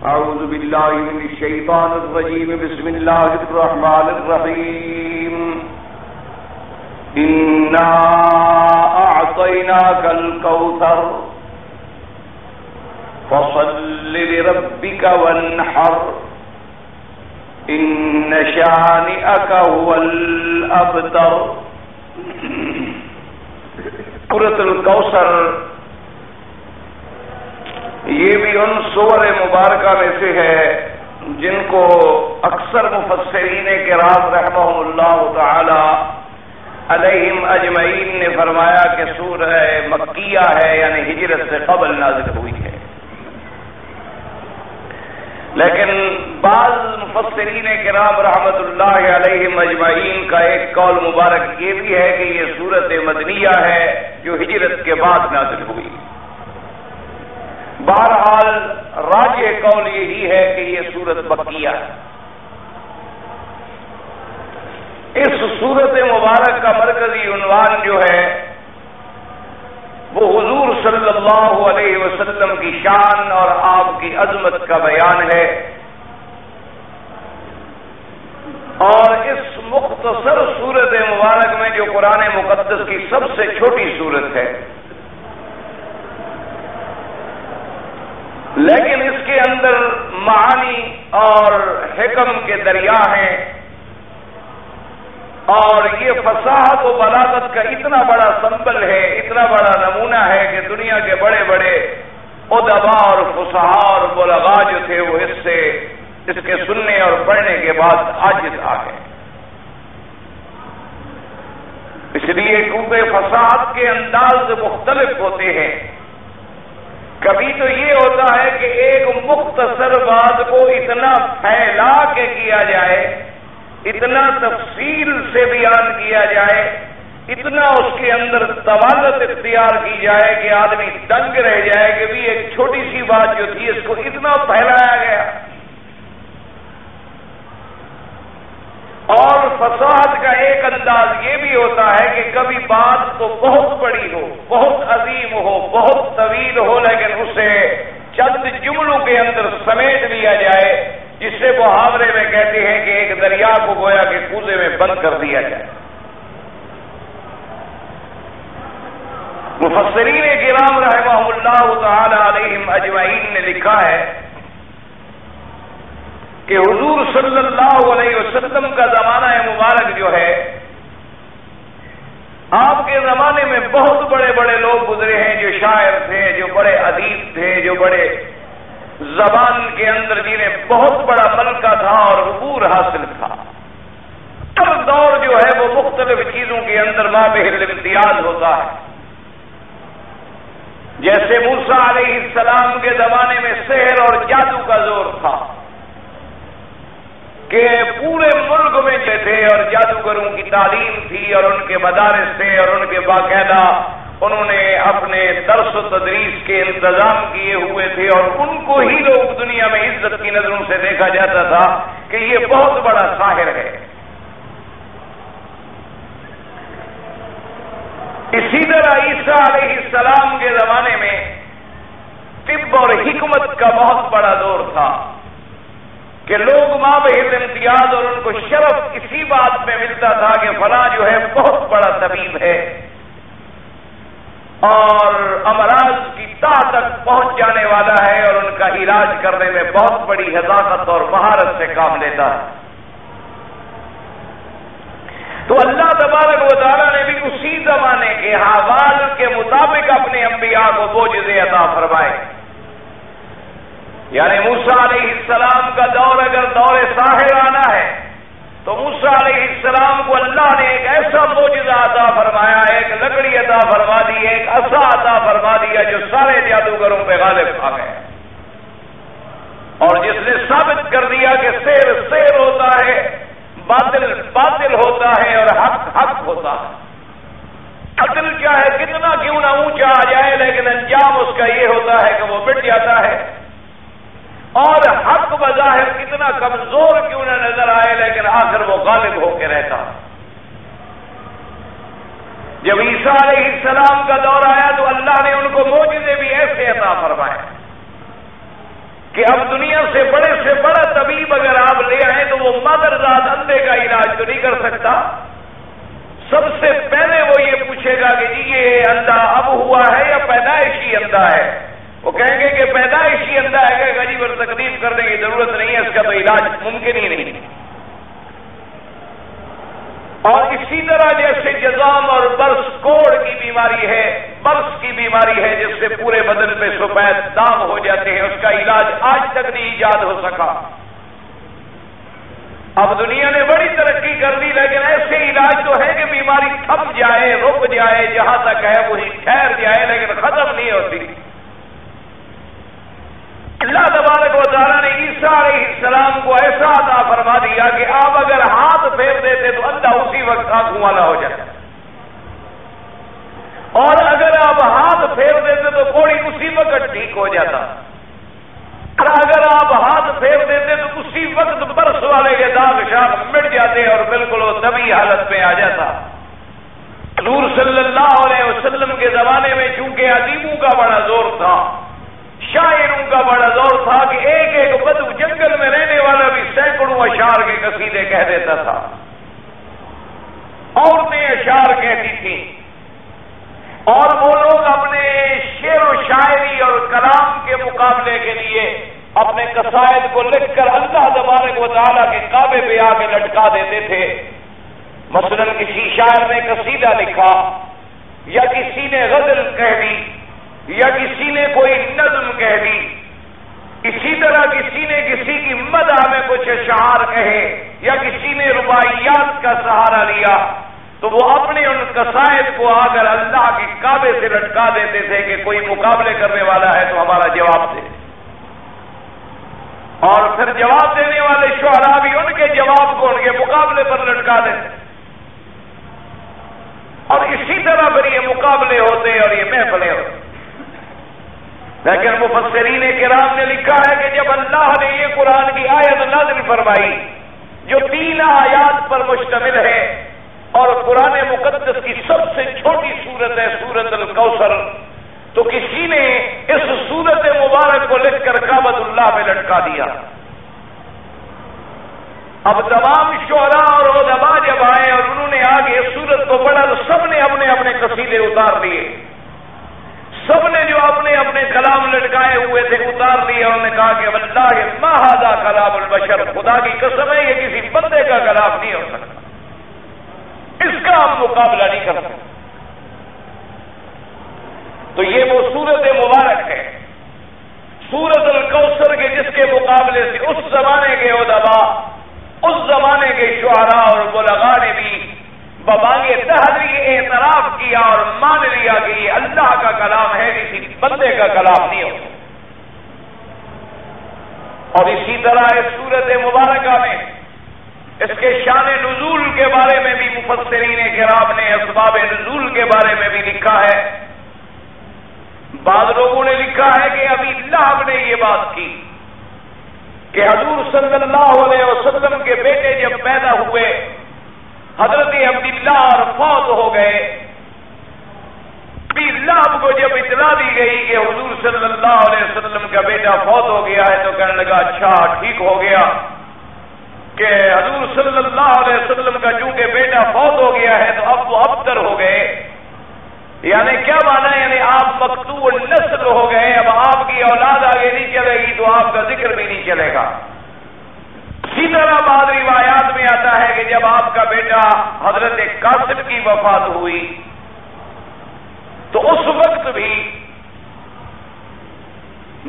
أعوذ بالله من الشيطان الرجيم بسم الله الرحمن الرحيم إنا أعطيناك الكوثر فصل لربك وانحر إن شانئك هو الأبتر. سورۃ الکوثر یہ بھی ان سور مبارکہ میں سے ہے جن کو اکثر مفسرین کرام رحمہم اللہ تعالی علیہم اجمعین نے فرمایا کہ سورہ مکیہ ہے، یعنی ہجرت سے قبل نازل ہوئی ہے. لیکن بعض مفسرین کرام رحمت اللہ علیہم اجمعین کا ایک قول مبارک یہ بھی ہے کہ یہ سورۃ مدنیہ ہے جو ہجرت کے بعد نازل ہوئی. بہرحال راجح قول یہی ہے کہ یہ سورۃ مکیہ ہے. اس سورۃ مبارک کا مرکزی عنوان جو ہے وہ حضور صلی اللہ علیہ وسلم کی شان اور آپ کی عظمت کا بیان ہے، اور اس مختصر سورۃ مبارک میں جو قرآن مقدس کی سب سے چھوٹی سورت ہے، لیکن اس کے اندر معانی اور حکم کے دریا ہیں، اور یہ فصاحت و بلاغت کا اتنا بڑا سمبل ہے، اتنا بڑا نمونہ ہے کہ دنیا کے بڑے بڑے ادباء اور فصحاء اور بلغاء جو تھے وہ اس کے سننے اور پڑھنے کے بعد عاجز آ گئے. اس لیے کیونکہ فصاحت کے انداز مختلف ہوتے ہیں. کبھی تو یہ ہوتا ہے کہ ایک مختصر بات کو اتنا پھیلا کے کیا جائے، اتنا تفصیل سے بیان کیا جائے، اتنا اس کے اندر طوالت اختیار کی جائے کہ آدمی دنگ رہ جائے کہ بھی ایک چھوٹی سی بات جو تھی اس کو اتنا پھیلایا گیا. اور فصاحت کا ایک انداز یہ بھی ہوتا ہے کہ کبھی بات تو بہت بڑی ہو، بہت عظیم ہو، بہت طویل ہو، لیکن اسے چند جملوں کے اندر سمیٹ لیا جائے، جس سے محاورے میں کہتے ہیں کہ ایک دریا کو گویا کہ کوزے میں بند کر دیا جائے. مفسرین کرام رحمہ اللہ تعالی علیہم اجمعین نے لکھا ہے کہ حضور صلی اللہ علیہ وسلم کا زمانہ مبارک جو ہے، آپ کے زمانے میں بہت بڑے بڑے لوگ گزرے ہیں جو شاعر تھے، جو بڑے ادیب تھے، جو بڑے زبان کے اندر جنہیں بہت بڑا ملکہ تھا اور عبور حاصل تھا. ہر دور جو ہے وہ مختلف چیزوں کے اندر مابہ الامتیاز ہوتا ہے. جیسے موسیٰ علیہ السلام کے زمانے میں سحر اور جادو کا زور تھا کہ پورے ملک میں جو تھے، اور جادوگروں کی تعلیم تھی اور ان کے مدارس تھے اور ان کے باقاعدہ انہوں نے اپنے درس و تدریس کے انتظام کیے ہوئے تھے، اور ان کو ہی لوگ دنیا میں عزت کی نظروں سے دیکھا جاتا تھا کہ یہ بہت بڑا ساحر ہے. اسی طرح عیسیٰ علیہ السلام کے زمانے میں طب اور حکمت کا بہت بڑا دور تھا کہ لوگ مابہ الامتیاز، اور ان کو شرف اسی بات میں ملتا تھا کہ فلاں جو ہے بہت بڑا طبیب ہے اور امراض کی تہ تک پہنچ جانے والا ہے، اور ان کا علاج کرنے میں بہت بڑی حذاقت اور مہارت سے کام لیتا ہے. تو اللہ تبارک و تعالیٰ نے بھی اسی زمانے کے حوال کے مطابق اپنے انبیاء کو معجزے عطا فرمائے. یعنی موسیٰ علیہ السلام کا دور اگر دور ساحر آنا ہے تو موسیٰ علیہ السلام کو اللہ نے ایک ایسا معجزہ عطا فرمایا، ایک لکڑی عطا فرما دی، ایک عصا عطا فرما دیا جو سارے جادوگروں پہ غالب آ گئے، اور جس نے ثابت کر دیا کہ سحر سحر ہوتا ہے، باطل باطل ہوتا ہے، اور حق حق ہوتا ہے. عدل چاہے کتنا کیوں نہ اونچا آ جائے، لیکن انجام اس کا یہ ہوتا ہے کہ وہ مٹ جاتا ہے، اور حق بظاہر کتنا کمزور کیوں نہ نظر آئے، لیکن آخر وہ غالب ہو کے رہتا. جب عیسیٰ علیہ السلام کا دور آیا تو اللہ نے ان کو معجزے بھی ایسے عطا فرمائے کہ اب دنیا سے بڑا طبیب اگر آپ لے آئیں تو وہ مادرزاد اندھے کا علاج تو نہیں کر سکتا. سب سے پہلے وہ یہ پوچھے گا کہ جی یہ اندھا اب ہوا ہے یا پیدائشی اندھا ہے. وہ کہیں گے کہ پیدائشی اندھا ہے، کہے گا جی پر تکلیف کرنے کی ضرورت نہیں ہے، اس کا تو علاج ممکن ہی نہیں. اور اسی طرح جیسے جزام اور برس کوڑ کی بیماری ہے، برس کی بیماری ہے جس سے پورے بدن پہ سفید داغ ہو جاتے ہیں، اس کا علاج آج تک نہیں ایجاد ہو سکا. اب دنیا نے بڑی ترقی کر دی، لیکن ایسے علاج تو ہے کہ بیماری تھم جائے، رک جائے، جہاں تک ہے وہی ٹھہر جائے، لیکن ختم نہیں ہوتی. اللہ تبارک و تعالیٰ نے عیسیٰ علیہ السلام کو ایسا عطا فرما دیا کہ آپ اگر ہاتھ پھیر دیتے تو اندھا اسی وقت آنکھوں والا ہو جاتا، اور اگر آپ ہاتھ پھیر دیتے تو کوڑی اسی وقت ٹھیک ہو جاتا، اور اگر آپ ہاتھ پھیر دیتے تو اسی وقت برس والے کے داغ شاخ مٹ جاتے اور بالکل وہ طبی حالت میں آ جاتا. حضور صلی اللہ علیہ وسلم کے زمانے میں چونکہ ادیبوں کا بڑا زور تھا، شاعروں کا بڑا زور تھا کہ ایک ایک بدو جنگل میں رہنے والا بھی سینکڑوں اشعار کے قصیدے کہہ دیتا تھا. عورتیں اشعار کہتی تھیں، اور وہ لوگ اپنے شعر و شاعری اور کلام کے مقابلے کے لیے اپنے قصائد کو لکھ کر اللہ تبارک و تعالیٰ کے کعبے پہ آ کے لٹکا دیتے تھے. مثلا کسی شاعر نے قصیدہ لکھا، یا کسی نے غزل کہہ دی، یا کسی نے کوئی نظم کہہ دی، اسی طرح کسی نے کسی کی مدح میں کچھ اشعار کہے، یا کسی نے رباعیات کا سہارا لیا، تو وہ اپنے ان قصائد کو آ کر اللہ کے کعبے سے لٹکا دیتے تھے کہ کوئی مقابلے کرنے والا ہے تو ہمارا جواب دے. اور پھر جواب دینے والے شعراء بھی ان کے جواب کو ان کے مقابلے پر لٹکا دیتے. اور اسی طرح پھر یہ مقابلے ہوتے اور یہ محفلیں ہوتے. لیکن مفسرین کرام نے لکھا ہے کہ جب اللہ نے یہ قرآن کی آیت نازل فرمائی جو 3 آیات پر مشتمل ہے، اور قرآن مقدس کی سب سے چھوٹی سورت ہے سورت الکوثر، تو کسی نے اس سورت مبارک کو لکھ کر کعبۃ اللہ میں لٹکا دیا. اب تمام شعراء اور ادباء جب آئے اور انہوں نے آگے اس سورت کو پڑھا تو سب نے اپنے اپنے قصیدے اتار لیے، سب نے جو اپنے اپنے کلام لٹکائے ہوئے تھے اتار لیے. انہوں نے کہا کہ واللہ ما ھذا کلام البشر، خدا کی قسم ہے یہ کسی بندے کا کلام نہیں ہو سکتا، اس کا ہم مقابلہ نہیں کر سکتے. تو یہ وہ سورت مبارک ہے سورت الکوثر کے جس کے مقابلے سے اس زمانے کے ادباء، اس زمانے کے شعراء اور بلغاء نے بھی ببانگے تحری اعتراف کیا اور مان لیا کہ یہ اللہ کا کلام ہے، کسی بندے کا کلام نہیں ہوتا. اور اسی طرح اس سورت مبارکہ میں اس کے شان نزول کے بارے میں بھی مفسرین کرام نے اسباب نزول کے بارے میں بھی لکھا ہے. بعض لوگوں نے لکھا ہے کہ ابھی اللہ نے یہ بات کی کہ حضور صلی اللہ علیہ وسلم کے بیٹے جب پیدا ہوئے، حضرت عبداللہ اور فوت ہو گئے، اللہ کو جب اطلاع دی گئی کہ حضور صلی اللہ علیہ وسلم کا بیٹا فوت ہو گیا ہے تو کہنے لگا اچھا ٹھیک ہو گیا کہ حضور صلی اللہ علیہ وسلم کا چونکہ بیٹا فوت ہو گیا ہے تو اب وہ ابتر ہو گئے. یعنی کیا مانا؟ یعنی آپ مقطوع نسل ہو گئے، اب آپ کی اولاد آگے نہیں چلے گی تو آپ کا ذکر بھی نہیں چلے گا. اسی طرح بعض روایات میں آتا ہے کہ جب آپ کا بیٹا حضرت قاسم کی وفات ہوئی تو اس وقت بھی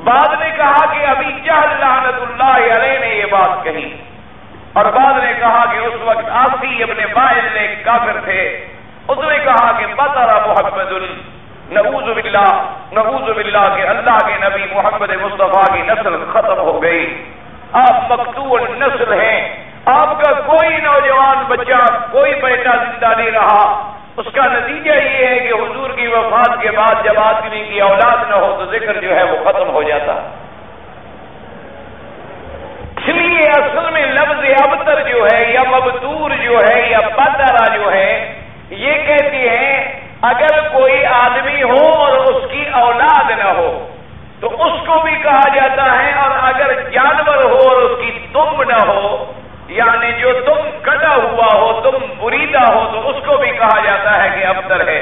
بعض نے کہا کہ ابھی جہل لعنت اللہ علیہ نے یہ بات کہی، اور بعض نے کہا کہ اس وقت آسی ابن وائل نے کافر تھے، اس نے کہا کہ بطر محمد نعوذ باللہ کہ اللہ کے نبی محمد مصطفیٰ کی نسل ختم ہو گئی، آپ مقطوع نسل ہیں، آپ کا کوئی نوجوان بچہ کوئی بیٹا زندہ نہیں رہا. اس کا نتیجہ یہ ہے کہ حضور کی وفات کے بعد جب آدمی کی اولاد نہ ہو تو ذکر جو ہے وہ ختم ہو جاتا. اس لیے اصل میں لفظ ابتر جو ہے یا مبتور جو ہے یا بدرا جو ہے یہ کہتے ہیں اگر کوئی آدمی ہو اور اس کی اولاد نہ ہو تو اس کو بھی کہا جاتا ہے، اور اگر جانور ہو اور اس کی دم نہ ہو، یعنی جو تم کٹا ہوا ہو، تم بریدہ ہو، تو اس کو بھی کہا جاتا ہے کہ ابتر ہے۔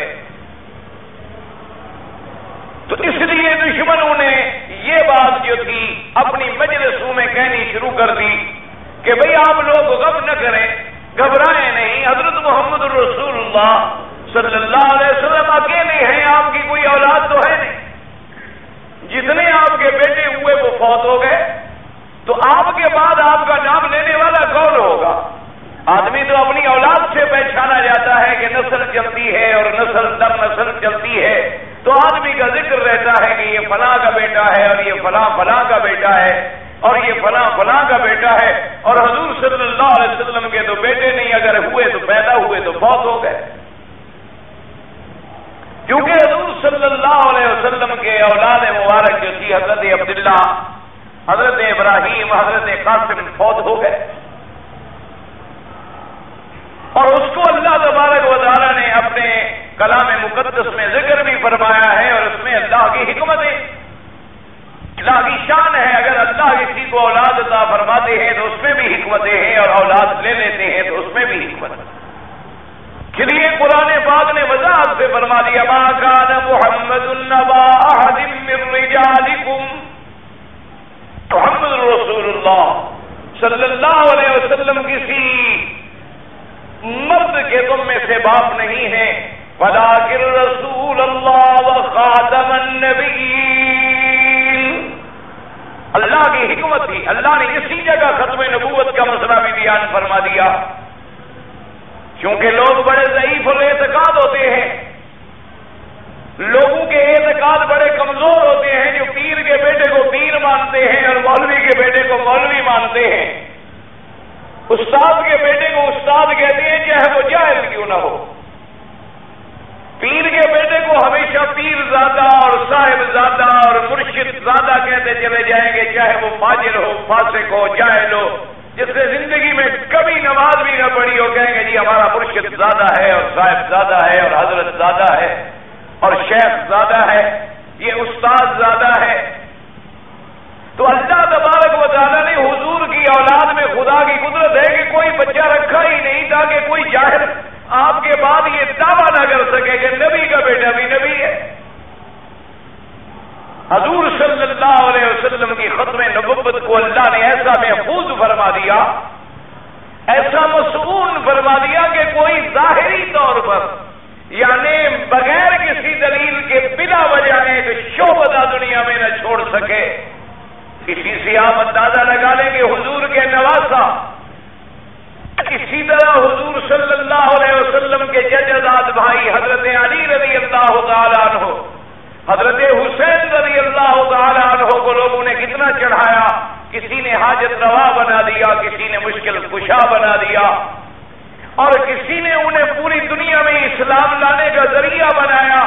تو اس لیے دشمنوں نے یہ بات جو تھی اپنی مجلسوں میں کہنی شروع کر دی کہ بھئی آپ لوگ غم نہ کریں، گھبرائیں نہیں، حضرت محمد رسول اللہ صلی اللہ علیہ وسلم اکیلے ہیں، آپ کی کوئی اولاد تو ہے نہیں، جتنے آپ کے بیٹے ہوئے وہ فوت ہو گئے، تو آپ کے بعد آپ کا نام لینے والا کون ہوگا؟ آدمی تو اپنی اولاد سے پہچانا جاتا ہے کہ نسل چلتی ہے اور نسل در نسل چلتی ہے، تو آدمی کا ذکر رہتا ہے کہ یہ فلاں کا بیٹا ہے اور یہ فلاں فلاں کا بیٹا ہے اور یہ فلاں فلاں کا بیٹا ہے، اور حضور صلی اللہ علیہ وسلم کے تو بیٹے نہیں، اگر ہوئے تو پیدا ہوئے تو فوت ہو گئے، کیونکہ حضور صلی اللہ علیہ وسلم کے اولاد مبارک جو تھی حضرت عبداللہ، حضرت ابراہیم، حضرت قاسم فوت ہو گئے، اور اس کو اللہ تبارک و تعالیٰ نے اپنے کلام مقدس میں ذکر بھی فرمایا ہے، اور اس میں اللہ کی حکمتیں، اللہ کی شان ہے۔ اگر اللہ کسی کو اولاد عطا فرماتے ہیں تو اس میں بھی حکمتیں ہیں، اور اولاد لے لیتے ہیں تو اس میں بھی حکمت ہے۔ اس لیے قرآن پاک نے وضاحت سے فرما دیا، ما کان محمد ابا احد من رجالکم، محمد رسول اللہ صلی اللہ علیہ وسلم کسی مرد کے تم میں سے باپ نہیں ہے، ولکن رسول اللہ وخاتم النبیین، اللہ کی حکمت تھی، اللہ نے اسی جگہ ختم نبوت کا مسئلہ بھی بیان فرما دیا، کیونکہ لوگ بڑے ضعیف الاعتقاد ہوتے ہیں، لوگوں کے اعتقاد بڑے کمزور ہوتے ہیں، جو پیر کے بیٹے کو پیر مانتے ہیں اور مولوی کے بیٹے کو مولوی مانتے ہیں، استاد کے بیٹے کو استاد کہتے ہیں چاہے وہ جاہل کیوں نہ ہو، پیر کے بیٹے کو ہمیشہ پیر زادہ اور صاحب زادہ اور مرشد زادہ کہتے چلے جائیں گے، چاہے وہ فاجر ہو، فاسق ہو، جاہل ہو، جس نے زندگی میں کبھی نماز بھی نہ پڑھی ہو، کہیں گے جی ہمارا مرشد زادہ ہے اور صاحب زادہ ہے اور حضرت زادہ ہے اور شیخ زادہ ہے، یہ استاد زادہ ہے۔ تو اللہ تبارک و تعالیٰ نے حضور کی اولاد میں خدا کی قدرت ہے کہ کوئی بچہ رکھا ہی نہیں تاکہ کوئی جاہل آپ کے بعد یہ دعویٰ نہ کر سکے کہ نبی کا بیٹا بھی نبی ہے۔ حضور صلی اللہ علیہ وسلم کی ختم نبوت کو اللہ نے ایسا محفوظ فرما دیا، ایسا مصون فرما دیا کہ کوئی ظاہری طور پر، یعنی بغیر کسی دلیل کے بلا وجہ ایک شعبہ دنیا میں نہ چھوڑ سکے۔ اسی سے آپ اندازہ لگا لیں کہ حضور کے نواسا، اسی طرح حضور صلی اللہ علیہ وسلم کے جداد بھائی حضرت علی رضی اللہ تعالیٰ عنہ، حضرت حسین رضی اللہ تعالیٰ عنہ کو لوگوں نے کتنا چڑھایا، کسی نے حاجت روا بنا دیا، کسی نے مشکل کشا بنا دیا، اور کسی نے انہیں پوری دنیا میں اسلام لانے کا ذریعہ بنایا،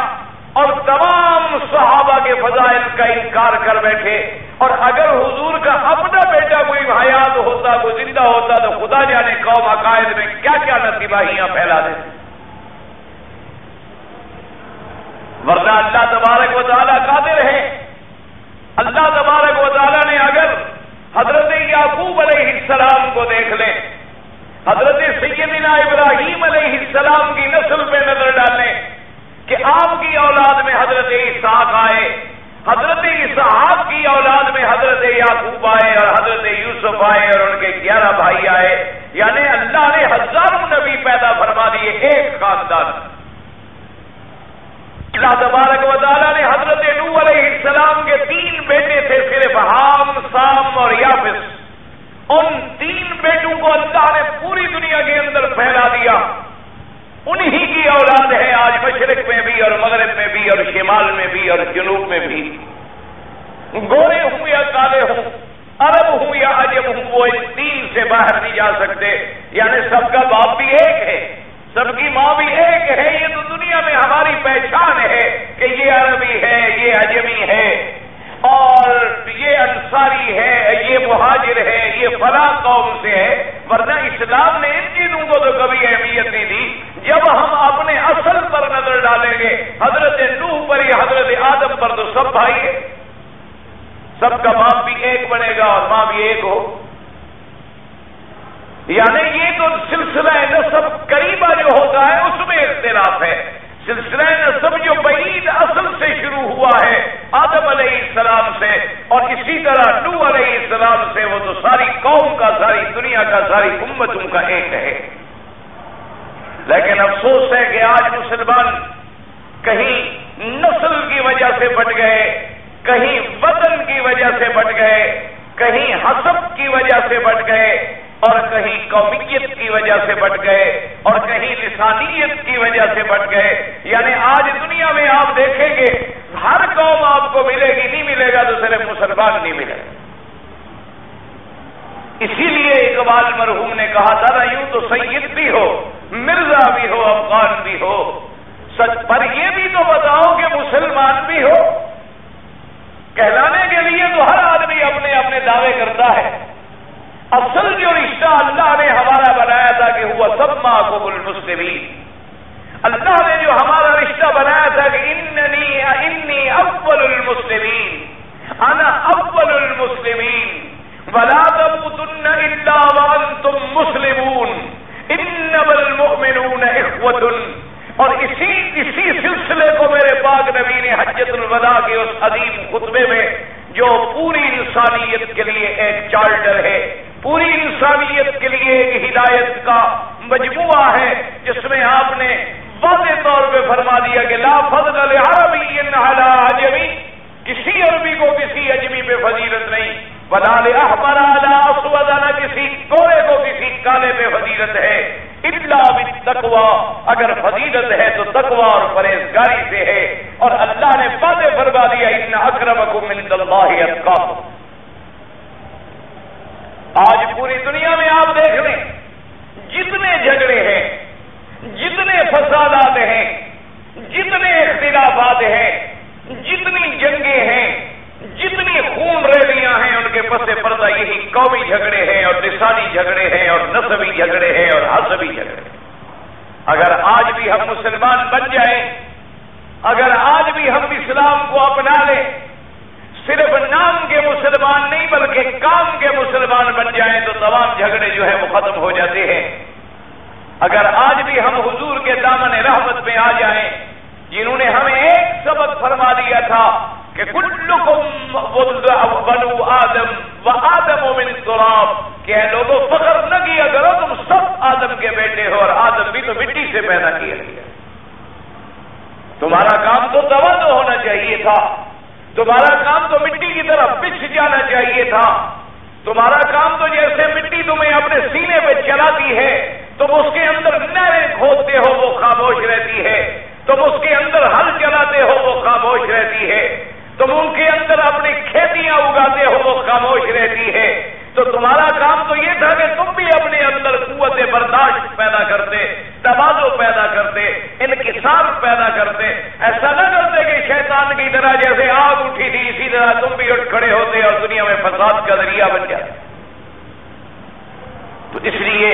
اور تمام صحابہ کے فضائل کا انکار کر بیٹھے۔ اور اگر حضور کا اپنا بیٹا کوئی حیات ہوتا، کوئی زندہ ہوتا، تو خدا جانے قوم عقائد میں کیا کیا نتباہیاں پھیلا دیتے۔ ورنہ اللہ تبارک و تعالیٰ قادر ہے، اللہ تبارک و تعالیٰ نے اگر حضرت یعقوب علیہ السلام کو دیکھ لیں، حضرت سیدنا ابراہیم علیہ السلام کی نسل پہ نظر ڈالیں کہ آپ کی اولاد میں حضرت اسحاق آئے، حضرت اسحاق کی اولاد میں حضرت یعقوب آئے اور حضرت یوسف آئے اور ان کے 11 بھائی آئے، یعنی اللہ نے ہزاروں نبی پیدا فرما دیے ایک خاندان۔ اللہ تبارک و تعالیٰ نے حضرت نوح علیہ السلام کے 3 بیٹے تھے، صرف حام، سام اور یافس، ان 3 بیٹوں کو اللہ نے پوری دنیا کے اندر پھیلا دیا، انہی کی اولاد ہے آج مشرق میں بھی اور مغرب میں بھی اور شمال میں بھی اور جنوب میں بھی، گورے ہوں یا کالے ہوں، عرب ہوں یا عجم ہوں، وہ ان 3 سے باہر نہیں جا سکتے، یعنی سب کا باپ بھی ایک ہے، سب کی ماں بھی ایک ہے۔ یہ تو دنیا میں ہماری پہچان ہے کہ یہ عربی ہے، یہ عجمی ہے، اور یہ انصاری ہے، یہ مہاجر ہے، یہ فلاں قوم سے ہے، ورنہ اسلام نے ان چیزوں کو تو کبھی اہمیت نہیں دی۔ جب ہم اپنے اصل پر نظر ڈالیں گے، حضرت نوح پر یا حضرت آدم پر تو سب بھائی ہے، سب کا باپ بھی ایک بنے گا اور ماں بھی ایک ہو. یعنی یہ تو سلسلہ نسب قریبہ جو ہوتا ہے اس میں اختلاف ہے. سلسلہ نسب جو بعید اصل سے شروع ہوا ہے آدم علیہ السلام سے اور اسی طرح نوح علیہ السلام سے، وہ تو ساری قوم کا، ساری دنیا کا، ساری امتوں کا ایک ہے. لیکن افسوس ہے کہ آج مسلمان کہیں نسل کی وجہ سے بٹ گئے، کہیں وطن کی وجہ سے بٹ گئے، کہیں حسب کی وجہ سے بٹ گئے، اور کہیں قومیت کی وجہ سے بٹ گئے، اور کہیں لسانیت کی وجہ سے بٹ گئے. یعنی آج دنیا میں آپ دیکھیں گے ہر قوم آپ کو ملے گی، نہیں ملے گا تو صرف مسلمان نہیں ملے گا. اسی لیے اقبال مرحوم نے کہا تھا نا، یوں تو سید بھی ہو، مرزا بھی ہو، افغان بھی ہو، سچ پر یہ بھی تو بتاؤ کہ مسلمان بھی ہو. کہلانے کے لیے تو ہر آدمی اپنے اپنے دعوے کرتا ہے. اصل جو رشتہ اللہ نے ہمارا بنایا تھا کہ ہوا سماکم المسلمین، اللہ نے جو ہمارا رشتہ بنایا تھا کہ انی اول المسلمین، انا اول المسلمین، ولا تموتن الا وانتم مسلمون، انما المؤمنون اخوة. اور اسی سلسلے کو میرے پاک نبی نے حجۃ الوداع کے اس عظیم خطبے میں، جو پوری انسانیت کے لیے ایک چارٹر ہے، پوری انسانیت کے لیے ایک ہدایت کا مجموعہ ہے، جس میں آپ نے واضح طور پہ فرما دیا کہ لا فضل لعربی علی عجمی، کسی عربی کو کسی عجمی پہ فضیلت نہیں، ولا لاحمر علی اسود، نہ کسی گورے کو کسی کالے پہ فضیلت ہے، الا بالتقوی، اگر فضیلت ہے تو تقوی اور پرہیزگاری سے ہے. اور اللہ نے واضح فرما دیا ان اکرمکم عند اللہ اتقاکم. آج پوری دنیا میں آپ دیکھ لیں، جتنے جھگڑے ہیں، جتنے فسادات ہیں، جتنے اختلافات ہیں، جتنی جنگیں ہیں، جتنی خون ریلیاں ہیں، ان کے پس پردہ یہی قومی جھگڑے ہیں اور لسانی جھگڑے ہیں اور نسبی جھگڑے ہیں اور حسبی جھگڑے. اگر آج بھی ہم مسلمان بن جائیں، اگر آج بھی ہم اسلام کو اپنا لیں، صرف نام کے مسلمان نہیں بلکہ کام کے مسلمان بن جائیں تو تمام جھگڑے جو ہیں وہ ختم ہو جاتے ہیں. اگر آج بھی ہم حضور کے دامن رحمت میں آ جائیں، جنہوں نے ہمیں ایک سبق فرما دیا تھا کہ کلکم بنو آدم و آدم من تراب، کہ اے لوگوں فخر نہ کیا کرو، تم سب آدم کے بیٹے ہو اور آدم بھی تو مٹی سے پیدا کیا گیا. تمہارا کام تو تواضع ہونا چاہیے تھا، تمہارا کام تو مٹی کی طرف بچھ جانا چاہیے تھا. تمہارا کام تو جیسے مٹی تمہیں اپنے سینے پہ چلاتی ہے، تم اس کے اندر نہریں کھودتے ہو وہ خاموش رہتی ہے، تم اس کے اندر ہل چلاتے ہو وہ خاموش رہتی ہے، تم ان کے اندر اپنی کھیتیاں اگاتے ہو وہ خاموش رہتی ہے. تو تمہارا کام تو یہ تھا کہ تم بھی اپنے اندر قوت برداشت پیدا کرتے، تواضع پیدا کرتے، انکسار پیدا کرتے. ایسا نہ کرتے کہ شیطان کی طرح جیسے آگ اٹھی تھی اسی طرح تم بھی اٹھ کھڑے ہوتے اور دنیا میں فساد کا ذریعہ بن جاتے. تو اس لیے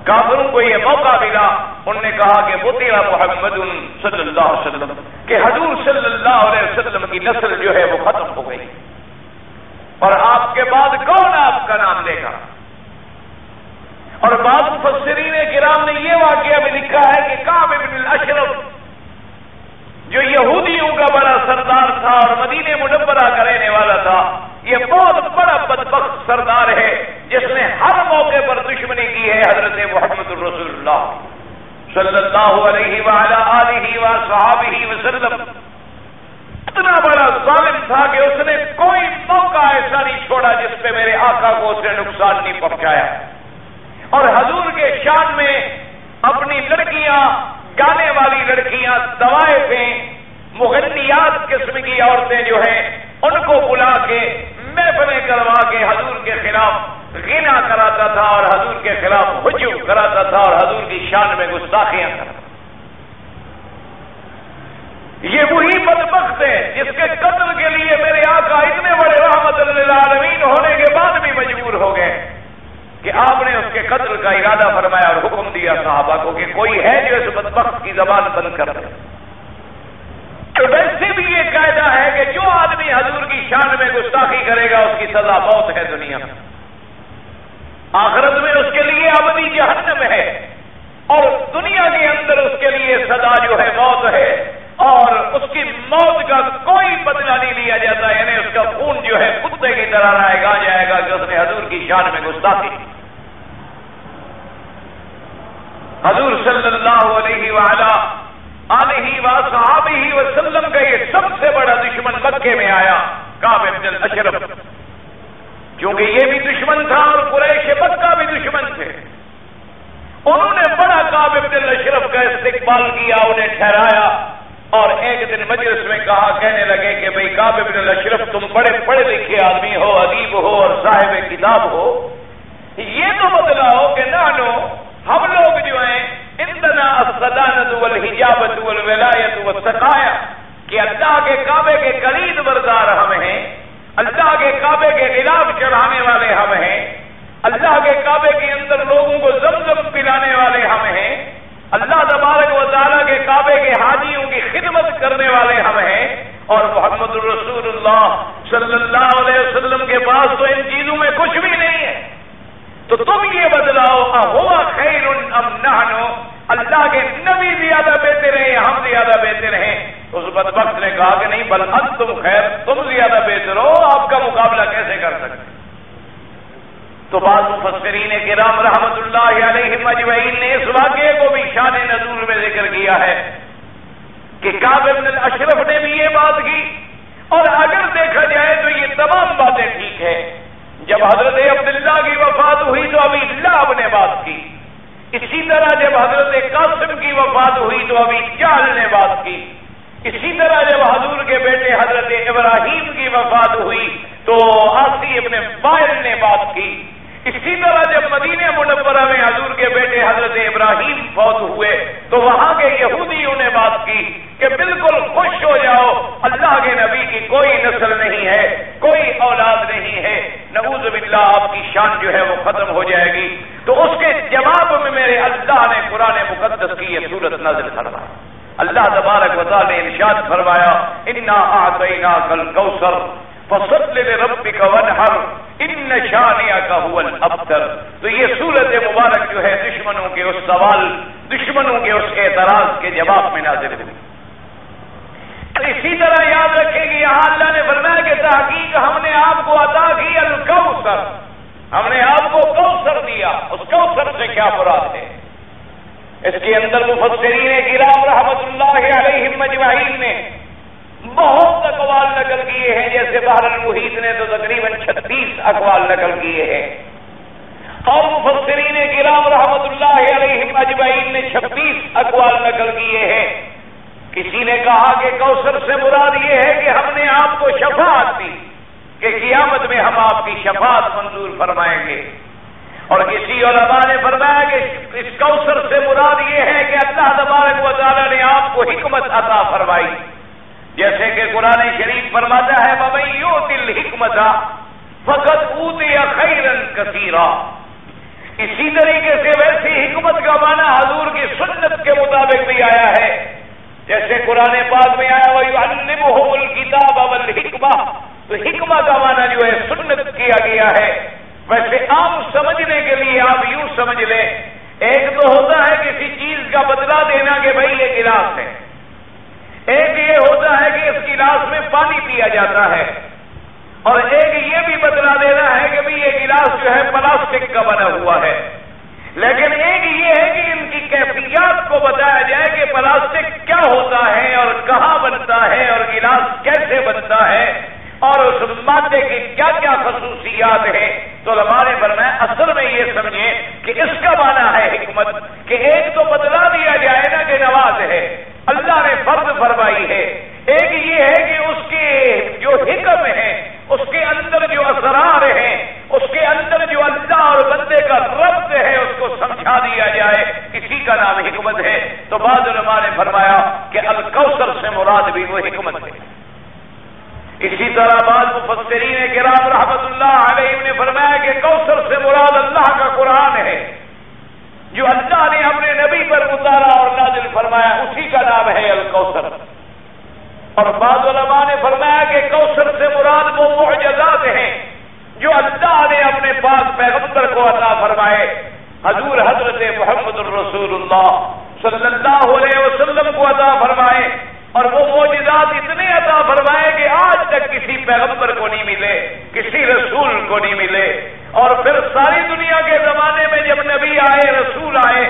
کافروں کو یہ موقع ملا، انہوں نے کہا کہ بطیع محمد صلی اللہ علیہ وسلم، کہ حضور صلی اللہ علیہ وسلم کی نسل جو ہے وہ ختم ہو گئی، اور آپ کے بعد کون آپ کا نام لے گا. اور بعض مفسرین کرام نے یہ واقعہ بھی لکھا ہے کہ کعب بن الاشرف جو یہودیوں کا بڑا سردار تھا اور مدینہ منورہ کا رہنے والا تھا، یہ بہت بڑا بدبخت سردار ہے جس نے ہر موقع پر دشمنی کی ہے حضرت محمد رسول اللہ صلی اللہ علیہ وعلی آلہ وصحابہ وسلم. اتنا بڑا ظالم تھا کہ اس نے کوئی موقع ایسا نہیں چھوڑا جس پہ میرے آقا کو اس نے نقصان نہیں پہنچایا. اور حضور کے شان میں اپنی لڑکیاں، گانے والی لڑکیاں، دوائفیں، مغنیات قسم کی عورتیں جو ہیں ان کو بلا کے محفلیں کروا کے حضور کے خلاف غنا کراتا تھا اور حضور کے خلاف ہجوم کراتا تھا اور حضور کی شان میں گستاخیاں کراتا. یہ وہی بدبخت ہے جس کے قتل کے لیے میرے آقا اتنے بڑے رحمت للعالمین ہونے کے بعد بھی مجبور ہو گئے کہ آپ نے اس کے قتل کا ارادہ فرمایا اور حکم دیا صحابہ کو کہ کوئی ہے جو اس بدبخت کی زبان بند کر دے. تو ویسے بھی یہ قاعدہ ہے کہ جو آدمی حضور کی شان میں گستاخی کرے گا اس کی سزا موت ہے دنیا میں، آخرت میں اس کے لیے ابدی جہنم ہے، اور دنیا کے اندر اس کے لیے سزا جو ہے موت ہے، اور اس کی موت کا کوئی بدلہ نہیں لیا جاتا، یعنی اس کا خون جو ہے کتے کی طرح رائے گا جائے گا کہ اس نے حضور کی شان میں گستاخی کی۔ حضور صلی اللہ علیہ وآلہ وصحابہ وسلم کا یہ سب سے بڑا دشمن مکے میں آیا کعب بن الاشرف، کیونکہ یہ بھی دشمن تھا اور قریش مکہ بھی دشمن تھے۔ انہوں نے بڑا کعب بن الاشرف کا استقبال کیا، انہیں ٹھہرایا، اور ایک دن مجلس میں کہنے لگے کہ بھئی کعب بن الاشرف تم بڑے پڑھے لکھے آدمی ہو، ادیب ہو اور صاحب کتاب ہو، یہ تو بتلاؤ کہ نانو ہم لوگ جو ہیں عندنا الصدانۃ والحجابۃ والولایۃ والسقایہ، کہ اللہ کے کعبے کے کلید بردار ہم ہیں، اللہ کے کعبے کے خلاف چڑھانے والے ہم ہیں، اللہ کے کعبے کے اندر لوگوں کو زمزم پلانے والے ہم ہیں، اللہ تبارک و تعالیٰ کے کعبے کے حاجیوں کی خدمت کرنے والے ہم ہیں، اور محمد رسول اللہ صلی اللہ علیہ وسلم کے پاس تو ان چیزوں میں کچھ بھی نہیں ہے، تو تم یہ بدلاؤ اہو خیر ام نحن، اللہ کے نبی زیادہ بہتر ہیں یا ہم زیادہ بہتر ہیں؟ اس بدبخت نے کہا کہ نہیں، بل انتم خیر، تم زیادہ بہتر ہو، آپ کا مقابلہ کیسے کر سکتے؟ تو بعض مفسرین کرام رحمت اللہ علیہم اجمعین نے اس واقعے کو بھی شان نزول میں ذکر کیا ہے کہ کعب بن الاشرف نے بھی یہ بات کی، اور اگر دیکھا جائے تو یہ تمام باتیں ٹھیک ہے۔ جب حضرت عبداللہ کی وفات ہوئی تو ابھی لہب نے بات کی، اسی طرح جب حضرت قاسم کی وفات ہوئی تو ابھی جہل نے بات کی، اسی طرح جب حضور کے بیٹے حضرت ابراہیم کی وفات ہوئی تو عاصی ابن وائل نے بات کی، اسی طرح جب مدینہ منورہ میں حضور کے بیٹے حضرت ابراہیم فوت ہوئے تو وہاں کے یہودیوں نے بات کی کہ بالکل خوش ہو جاؤ، اللہ کے نبی کی کوئی نسل نہیں ہے، کوئی اولاد نہیں ہے، نعوذ باللہ آپ کی شان جو ہے وہ ختم ہو جائے گی۔ تو اس کے جواب میں میرے اللہ نے قرآن مقدس کی یہ سورت نازل فرمائی۔ اللہ تبارک و تعالی نے ارشاد فرمایا انا اعطیناک الکوثر فصل لربک وانحر ان شانئک هو الابتر۔ تو یہ سورت مبارک جو ہے دشمنوں کے اس سوال، دشمنوں کے اس اعتراض کے جواب میں نازل ہوئی۔ اسی طرح یاد رکھیں کہ یہاں اللہ نے فرمایا کہ تحقیق ہم نے آپ کو عطا کی الکوثر، ہم نے آپ کو کوثر دیا۔ اس کوثر سے کیا مراد ہے؟ اس کے اندر مفسرین کرام رحمت اللہ علیہم اجمعین نے بہت اقوال نقل کیے ہیں، جیسے بحر المحیط نے تو تقریباً 36 اقوال نقل کیے ہیں، اور مفسرین کرام رحمت اللہ علیہم اجمعین نے 26 اقوال نقل کیے ہیں۔ کسی نے کہا کہ کوثر سے مراد یہ ہے کہ ہم نے آپ کو شفاعت دی کہ قیامت میں ہم آپ کی شفاعت منظور فرمائیں گے، اور کسی علماء نے فرمایا کہ اس کوثر سے مراد یہ ہے کہ اللہ تبارک و تعالی نے آپ کو حکمت عطا فرمائی، جیسے کہ قرآن شریف فرماتا ہے وَمَن يُؤْتِ الْحِكْمَةَ فَقَدْ أُوتِيَ خَيْرًا كَثِيرًا۔ اسی طریقے سے ویسی حکمت کا معنی حضور کی سنت کے مطابق بھی آیا ہے، جیسے قرآن پاک میں آیا وَيُعَلِّمُهُمُ الْكِتَابَ وَالْحِكْمَةَ، تو حکمہ کا معنی جو ہے سنت کیا گیا ہے۔ ویسے عام سمجھنے کے لیے آپ یوں سمجھ لیں، ایک تو ہوتا ہے کسی چیز کا بدلہ دینا کہ بھائی یہ گلاس ہے، ایک یہ ہوتا ہے کہ اس گلاس میں پانی پیا جاتا ہے، اور ایک یہ بھی بدلہ دینا ہے کہ بھائی یہ گلاس جو ہے پلاسٹک کا بنا ہوا ہے۔ لیکن ایک یہ ہے کہ ان کی کیفیات کو بتایا جائے کہ پلاسٹک کیا ہوتا ہے اور کہاں بنتا ہے اور گلاس کیسے بنتا ہے اور اس مادے کی کیا کیا خصوصیات ہیں۔ تو ہمارے فرمایا اصل میں یہ سمجھیں کہ اس کا معنی ہے حکمت، کہ ایک تو بدلا دیا جائے نا کہ نواز ہے، اللہ نے فرض فرمائی ہے، ایک یہ ہے کہ اس کے جو حکم ہیں، اس کے اندر جو اسرار ہیں، اس کے اندر جو اللہ اور بندے کا ربط ہے اس کو سمجھا دیا جائے، اسی کا نام حکمت ہے۔ تو بعض علماء نے فرمایا کہ الکوثر سے مراد بھی وہ حکمت ہے۔ اسی طرح بعض مفسرین کرام رحمت اللہ علیہ نے فرمایا کہ کوثر سے مراد اللہ کا قرآن ہے، جو اللہ نے اپنے نبی پر اتارا اور نازل فرمایا، اسی کا نام ہے الکوثر۔ اور بعض علماء نے پیغمبر کو عطا فرمائے، حضور حضرت محمد الرسول اللہ صلی اللہ علیہ وسلم کو عطا فرمائے، اور وہ معجزات اتنے عطا فرمائے کہ آج تک کسی پیغمبر کو نہیں ملے، کسی رسول کو نہیں ملے۔ اور پھر ساری دنیا کے زمانے میں جب نبی آئے، رسول آئے،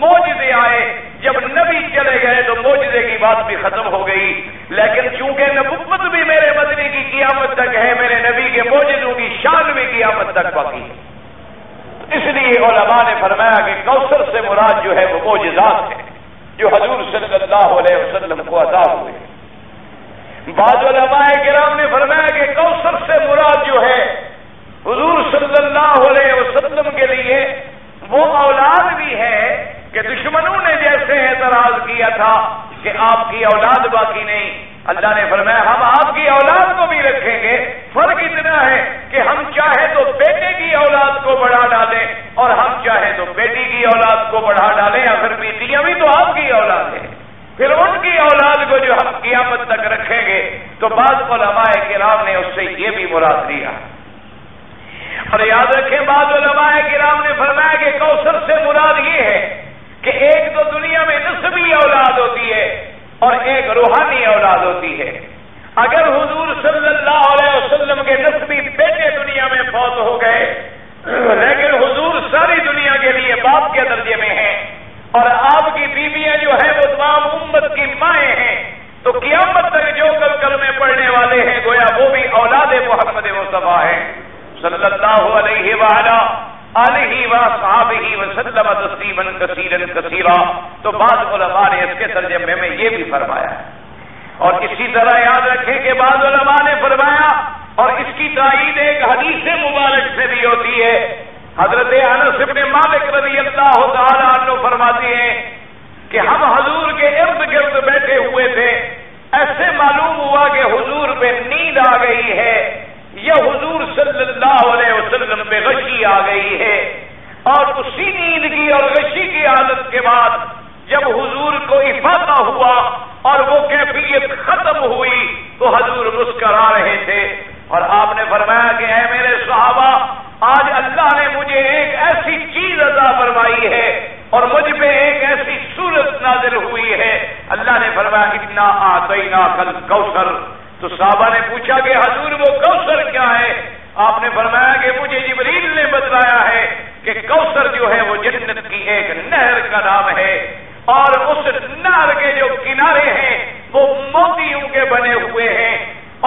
معجزے آئے، جب نبی چلے گئے تو معجزے کی بات بھی ختم ہو گئی، لیکن چونکہ نبوت بھی میرے مدنی کی قیامت تک ہے، میرے نبی کے معجزوں کی شان بھی قیامت تک باقی ہے۔ اس لیے علماء نے فرمایا کہ کوثر سے مراد جو ہے وہ معجزات ہیں جو حضور صلی اللہ علیہ وسلم کو عطا ہوئے۔ بعض علماء کرام نے فرمایا کہ کوثر سے مراد جو ہے حضور صلی اللہ علیہ وسلم کے لیے وہ اولاد بھی ہے کہ دشمنوں نے جیسے اعتراض کیا تھا کہ آپ کی اولاد باقی نہیں، اللہ نے فرمایا ہم آپ کی اولاد کو بھی رکھیں گے، فرق اتنا ہے کہ ہم چاہے تو بیٹے کی اولاد کو بڑھا ڈالیں اور ہم چاہے تو بیٹی کی اولاد کو بڑھا ڈالیں، اگر بیٹیاں بھی تو آپ کی اولاد ہے، پھر ان کی اولاد کو جو ہم قیامت تک رکھیں گے۔ تو بعض علماء کرام نے اس سے یہ بھی مراد لیا، اور یاد رکھیں بعض علماء کرام نے فرمایا کہ کوثر سے مراد یہ ہے کہ ایک تو دنیا میں نسبی اولاد ہوتی ہے اور ایک روحانی اولاد ہوتی ہے۔ اگر حضور صلی اللہ علیہ وسلم کے نسبی بیٹے دنیا میں فوت ہو گئے، لیکن حضور ساری دنیا کے لیے باپ کے درجے میں ہیں اور آپ کی بیویاں جو ہیں وہ تمام امت کی مائیں ہیں، تو قیامت تک جو کلمے پڑھنے والے ہیں گویا وہ بھی اولاد محمد مصطفیٰ ہیں صلی اللہ علیہ وآلہ آلہ وصحبہ وسلم تسلیما کثیرا کثیرا۔ تو بعض علماء نے اس کے ترجمے میں یہ بھی فرمایا ہے، اور اسی طرح یاد رکھیں کہ بعض علماء نے فرمایا، اور اس کی تائید ایک حدیث مبارک سے بھی ہوتی ہے، حضرت انس بن مالک رضی اللہ تعالی عنہ فرماتے ہیں کہ ہم حضور کے ارد گرد بیٹھے ہوئے تھے، ایسے معلوم ہوا کہ حضور پہ نیند آ گئی ہے یا حضور صلی اللہ علیہ وسلم پہ غشی آ گئی ہے، اور اسی نیند کی اور غشی کی حالت کے بعد جب حضور کو افاقہ ہوا اور وہ کیفیت ختم ہوئی تو حضور مسکرا رہے تھے، اور آپ نے فرمایا کہ اے میرے صحابہ، آج اللہ نے مجھے ایک ایسی چیز عطا فرمائی ہے اور مجھ پہ ایک ایسی صورت نازل ہوئی ہے۔ اللہ نے فرمایا انا اعطیناک الکوثر۔ تو صحابہ نے پوچھا کہ حضور وہ کوثر کیا ہے؟ آپ نے فرمایا کہ مجھے جبریل نے بتلایا ہے کہ کوثر جو ہے وہ جنت کی ایک نہر کا نام ہے، اور اس نہر کے جو کنارے ہیں وہ موتیوں کے بنے ہوئے ہیں،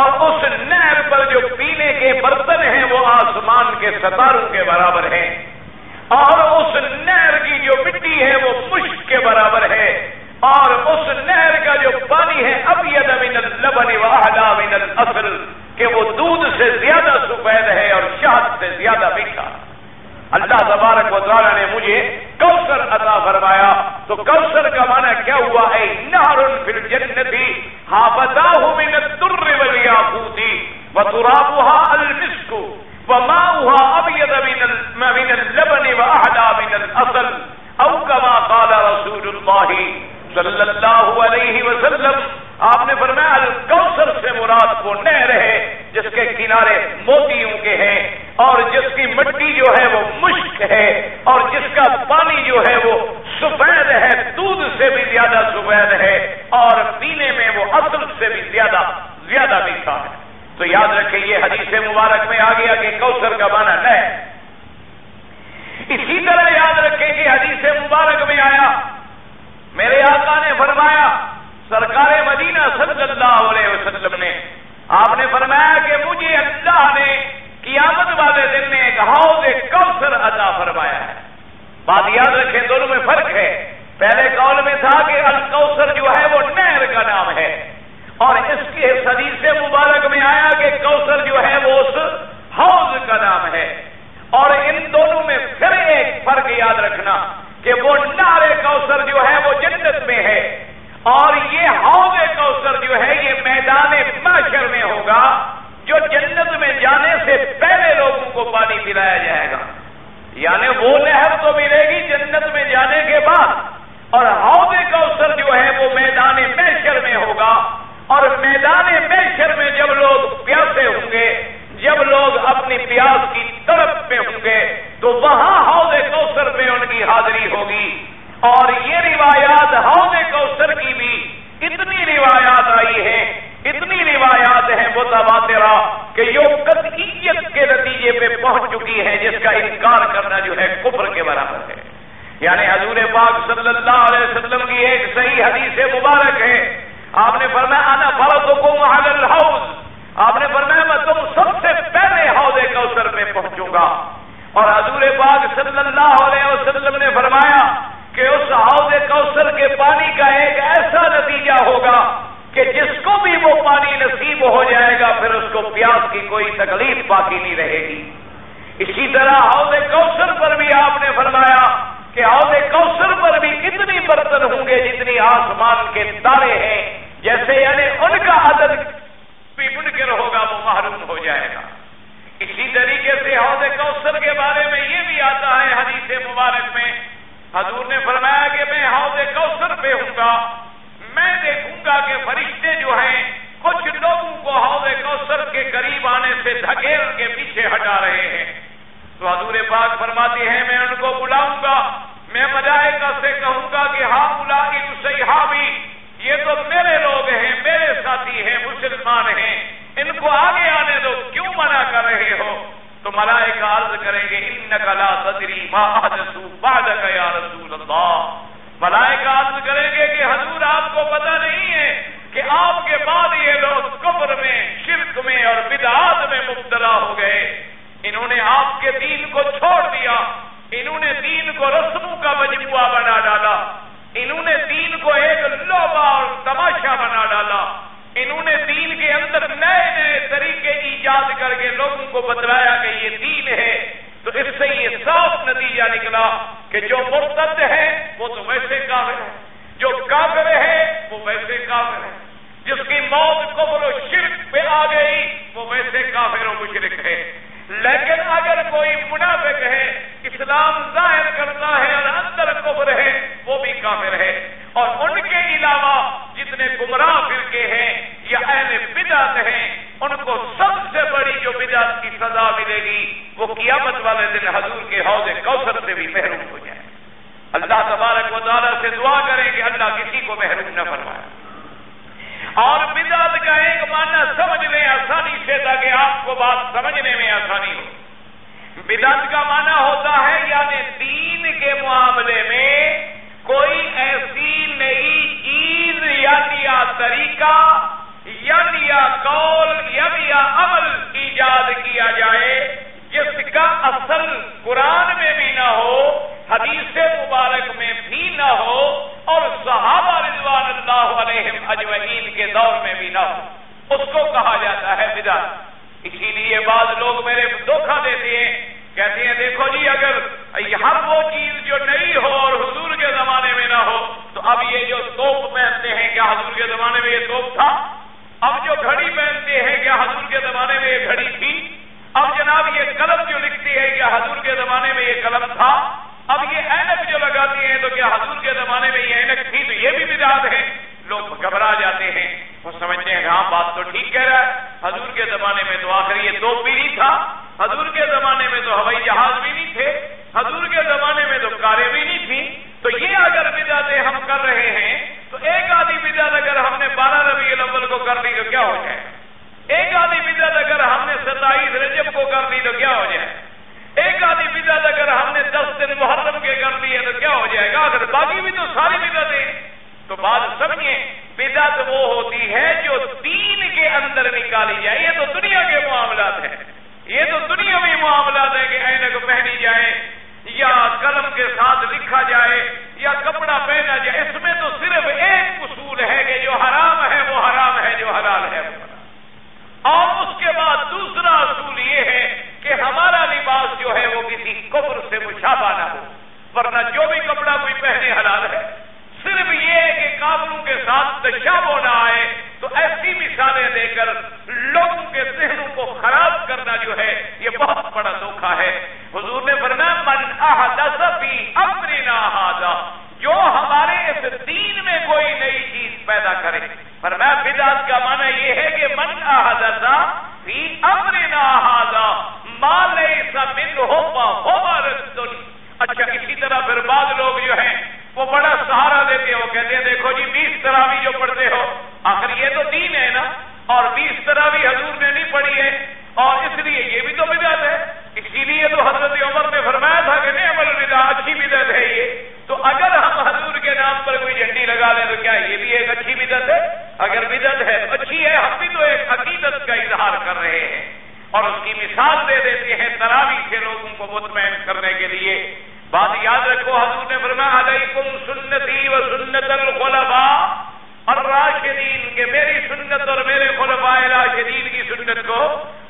اور اس نہر پر جو پینے کے برتن ہیں وہ آسمان کے ستاروں کے برابر ہیں، اور اس نہر کی جو مٹی ہے وہ مشک کے برابر ہے، اور اس نہر کا جو پانی ہے ابید من اللبن واحلی من العسل، کہ وہ دودھ سے زیادہ سفید ہے اور شہد سے زیادہ میٹھا۔ اللہ تبارک و تعالی نے مجھے کوثر عطا فرمایا۔ تو کوثر کا معنی کیا ہوا؟ اے نہر فی الجنت حافظاہ من الدر والیاقوت وترابها المسک وماؤها ابید من اللبن واحلی من العسل، او کما قال رسول اللہ صلی اللہ علیہ وسلم۔ آپ نے فرمایا الکوثر سے مراد وہ نہر ہے جس کے کنارے موتیوں کے ہیں، اور جس کی مٹی جو ہے وہ مشک ہے، اور جس کا پانی جو ہے وہ سفید ہے، دودھ سے بھی زیادہ سفید ہے، اور پینے میں وہ عسل سے بھی زیادہ میٹھا ہے۔ تو یاد رکھیں یہ حدیث مبارک میں آ گیا کہ کوثر کا معنی نہر۔ اسی طرح یاد رکھیں کہ حدیث مبارک میں آیا، میرے آقا نے فرمایا، سرکار مدینہ صلی اللہ علیہ وسلم نے، آپ نے فرمایا کہ مجھے اللہ نے قیامت والے دن میں ایک حوض کوثر عطا فرمایا ہے۔ بات یاد رکھیں دونوں میں فرق ہے، پہلے قول میں تھا کہ الکوثر جو ہے وہ نہر کا نام ہے، اور اس کے حدیث مبارک میں آیا کہ کوثر جو ہے وہ اس حوض کا نام ہے۔ اور ان دونوں میں پھر ایک فرق یاد رکھنا کہ وہ نہر کوثر جو ہے وہ جنت میں ہے، اور یہ حوض کوثر جو ہے یہ میدان محشر میں ہوگا، جو جنت میں جانے سے پہلے لوگوں کو پانی پلایا جائے گا۔ یعنی وہ نہر تو ملے گی جنت میں جانے کے بعد، اور حوض کوثر جو ہے وہ میدان محشر میں ہوگا، اور میدان محشر میں جب لوگ پیاسے ہوں گے، جب لوگ اپنی پیاس کی طرف میں ہوں گے، تو وہاں حوض کوثر پہ ان کی حاضری ہوگی. اور یہ روایات حوض کوثر کی بھی اتنی روایات آئی ہیں، اتنی روایات ہیں متواترہ کہ یہ قطعیت کے نتیجے پہ پہنچ چکی ہے جس کا انکار کرنا جو ہے کفر کے برابر ہے. یعنی حضور پاک صلی اللہ علیہ وسلم کی ایک صحیح حدیث مبارک ہے. آپ نے فرمایا انا فرضکم علی الحوض، آپ نے فرمایا میں تم سب سے پہلے حوض کوثر پہ پہنچوں گا. اور حضور پاک صلی اللہ علیہ وسلم نے فرمایا کہ اس حوض کوثر کے پانی کا ایک ایسا نتیجہ ہوگا کہ جس کو بھی وہ پانی نصیب ہو جائے گا پھر اس کو پیاس کی کوئی تکلیف باقی نہیں رہے گی. اسی طرح حوض کوثر پر بھی آپ نے فرمایا کہ حوض کوثر پر بھی اتنی برتن ہوں گے جتنی آسمان کے تارے ہیں، جیسے یعنی ان کا عدد بھی منکر ہوگا وہ محروم ہو جائے گا. اسی طریقے سے حوض کوثر کے بارے میں یہ بھی آتا ہے حدیث مبارک میں، حضور نے فرمایا کہ میں حوض کوثر پہ ہوں گا، میں دیکھوں گا کہ فرشتے جو ہیں کچھ لوگوں کو حوض کوثر کے قریب آنے سے دھکیل کے پیچھے ہٹا رہے ہیں. تو حضور پاک فرماتے ہیں میں ان کو بلاؤں گا، میں ملائکہ سے کہوں گا کہ ہاں اولئک صحابی، یہ تو میرے لوگ ہیں، میرے ساتھی ہیں، مسلمان ہیں، ان کو آگے آنے دو، کیوں منع کر رہے ہو؟ تو ملائکہ عرض کریں گے انک لا تدری ما احدثوا بعدک یا رسول اللہ. ملائکہ عرض کریں گے کہ حضور آپ کو پتہ نہیں ہے کہ آپ کے بعد یہ لوگ کفر میں، شرک میں اور بدعات میں مبتلا ہو گئے. انہوں نے آپ کے دین کو چھوڑ دیا، انہوں نے دین کو رسموں کا مجموعہ بنا ڈالا، انہوں نے دین کو ایک لعبہ اور تماشا بنا ڈالا، انہوں نے دین کے اندر نئے نئے طریقے ایجاد کر کے لوگوں کو بتلایا کہ یہ دین ہے. تو اس سے یہ صاف نتیجہ نکلا کہ جو مرتد ہے وہ تو ویسے کافر ہے، جو کافر ہے وہ ویسے کافر ہے، جس کی موت کفر و شرک پہ آ گئی وہ ویسے کافر و مشرک ہے. لیکن اگر کوئی منافق ہے، اسلام ظاہر کرتا ہے اور اندر کفر ہے، وہ بھی کافر ہے. اور ان کے علاوہ جتنے گمراہ فرقے ہیں یا اہل بدعت ہیں ان کو سب سے بڑی جو بدعت کی سزا ملے گی وہ قیامت والے دن حضور کے حوض کوثر سے بھی محروم ہو جائے. اللہ تبارک و تعالیٰ سے دعا کریں کہ اللہ کسی کو محروم نہ فرمائے. اور بدعت کا ایک معنی سمجھ لیں آسانی سے تاکہ آپ کو بات سمجھنے میں آسانی ہو. بدعت کا معنی ہوتا ہے یعنی دین کے معاملے میں کوئی ایسی نئی چیز یا نیا طریقہ یا نیا قول یا نیا عمل ایجاد کیا جائے جس کا اصل قرآن میں بھی نہ ہو، حدیث مبارک میں بھی نہ ہو اور صحابہ رضوان اللہ علیہم اجمعین کے دور میں بھی نہ ہو، اس کو کہا جاتا ہے بدعت. اسی لیے بعض لوگ میرے دھوکہ دیتے ہیں، کہتے ہیں دیکھو جی اگر ہر وہ چیز جو نئی ہو اور حضور کے زمانے میں نہ ہو تو اب یہ جو توپ پہنتے ہیں کیا حضور کے زمانے میں یہ توپ تھا؟ اب جو گھڑی پہنتے ہیں کیا حضور کے زمانے میں یہ گھڑی تھی؟ اب جناب یہ قلم جو لکھتی ہے کیا حضور کے زمانے میں یہ قلم تھا؟ اب یہ اینک جو لگاتی ہیں تو کیا حضور کے زمانے میں یہ اینک تھی؟ تو یہ بھی بدعت ہے. لوگ گھبرا جاتے ہیں، وہ سمجھتے ہیں کہ ہاں بات تو ٹھیک کہہ رہا ہے، حضور کے زمانے میں تو آخر یہ توپ بھی نہیں تھا، حضور کے زمانے میں تو ہوائی جہاز بھی نہیں تھے، حضور کے زمانے میں تو کاریں بھی نہیں تھیں. تو یہ اگر بدعتیں ہم کر رہے ہیں تو ایک آدھی بدعت اگر ہم نے 12 ربیع الاول کو کر لی تو کیا ہو جائے؟ ایک آدھی بدعت اگر ہم نے 27 رجب کو کر لی تو کیا ہو جائے؟ ایک آدھی بدعت اگر ہم نے 10 دن محرم کے کر لی ہے تو کیا ہو جائے گا؟ اگر باقی بھی تو ساری بدعتیں. تو بات سمجھیں، بدعت وہ ہوتی ہے جو دین کے اندر نکالی جائے. یہ تو دنیا کے معاملات ہیں، یہ تو دنیاوی معاملات ہیں کہ اینک پہنی جائے یا قلم کے ساتھ لکھا جائے یا کپڑا پہنا جائے. اس میں تو صرف ایک اصول ہے کہ جو حرام ہے وہ حرام ہے، جو حلال ہے وہ حلال. اور اس کے بعد دوسرا اصول یہ ہے کہ ہمارا لباس جو ہے وہ کسی کفر سے مشابہ نہ ہو، ورنہ جو بھی کپڑا کوئی پہنے حلال ہے. صرف یہ ہے کہ کافروں کے ساتھ تشابہ نہ آئے. تو ایسی مثالیں دے کر لوگوں کے ذہنوں کو خراب کرنا جو ہے یہ بہت بڑا دھوکہ ہے. حضور نے فرمایا من احدث فی امرنا ھذا، جو ہمارے اس دین میں کوئی نئی چیز پیدا کرے. فرمایا بدعت کا معنی یہ ہے کہ من احدث فی امرنا ھذا ما لیس منہ فہو رد. کہتے ہیں دیکھو جی 20 تراویح جو پڑھتے ہو، آخر یہ تو دین ہے نا، اور 20 تراویح حضور نے نہیں پڑھی ہے اور اس لیے یہ بھی تو بدعت ہے۔ اسی لیے تو حضرت عمر نے فرمایا تھا کہ نعم البدع، اچھی بدعت ہے یہ۔ تو اگر ہم حضور کے نام پر کوئی جھنڈی لگا لیں تو کیا یہ بھی ایک اچھی بدعت ہے؟ اگر بدعت ہے تو اچھی ہے، ہم بھی تو ایک عقیدت کا اظہار کر رہے ہیں اور اس کی مثال دے دیتے ہیں تراویح سے لوگوں کو مطمئن کرنے کے لیے۔ بات یاد رکھو، حضور نے فرمایا علیکم سنتی و سنت الخلفاء الراشدین، کہ میری سنت اور میرے خلفاء راشدین کی سنت کو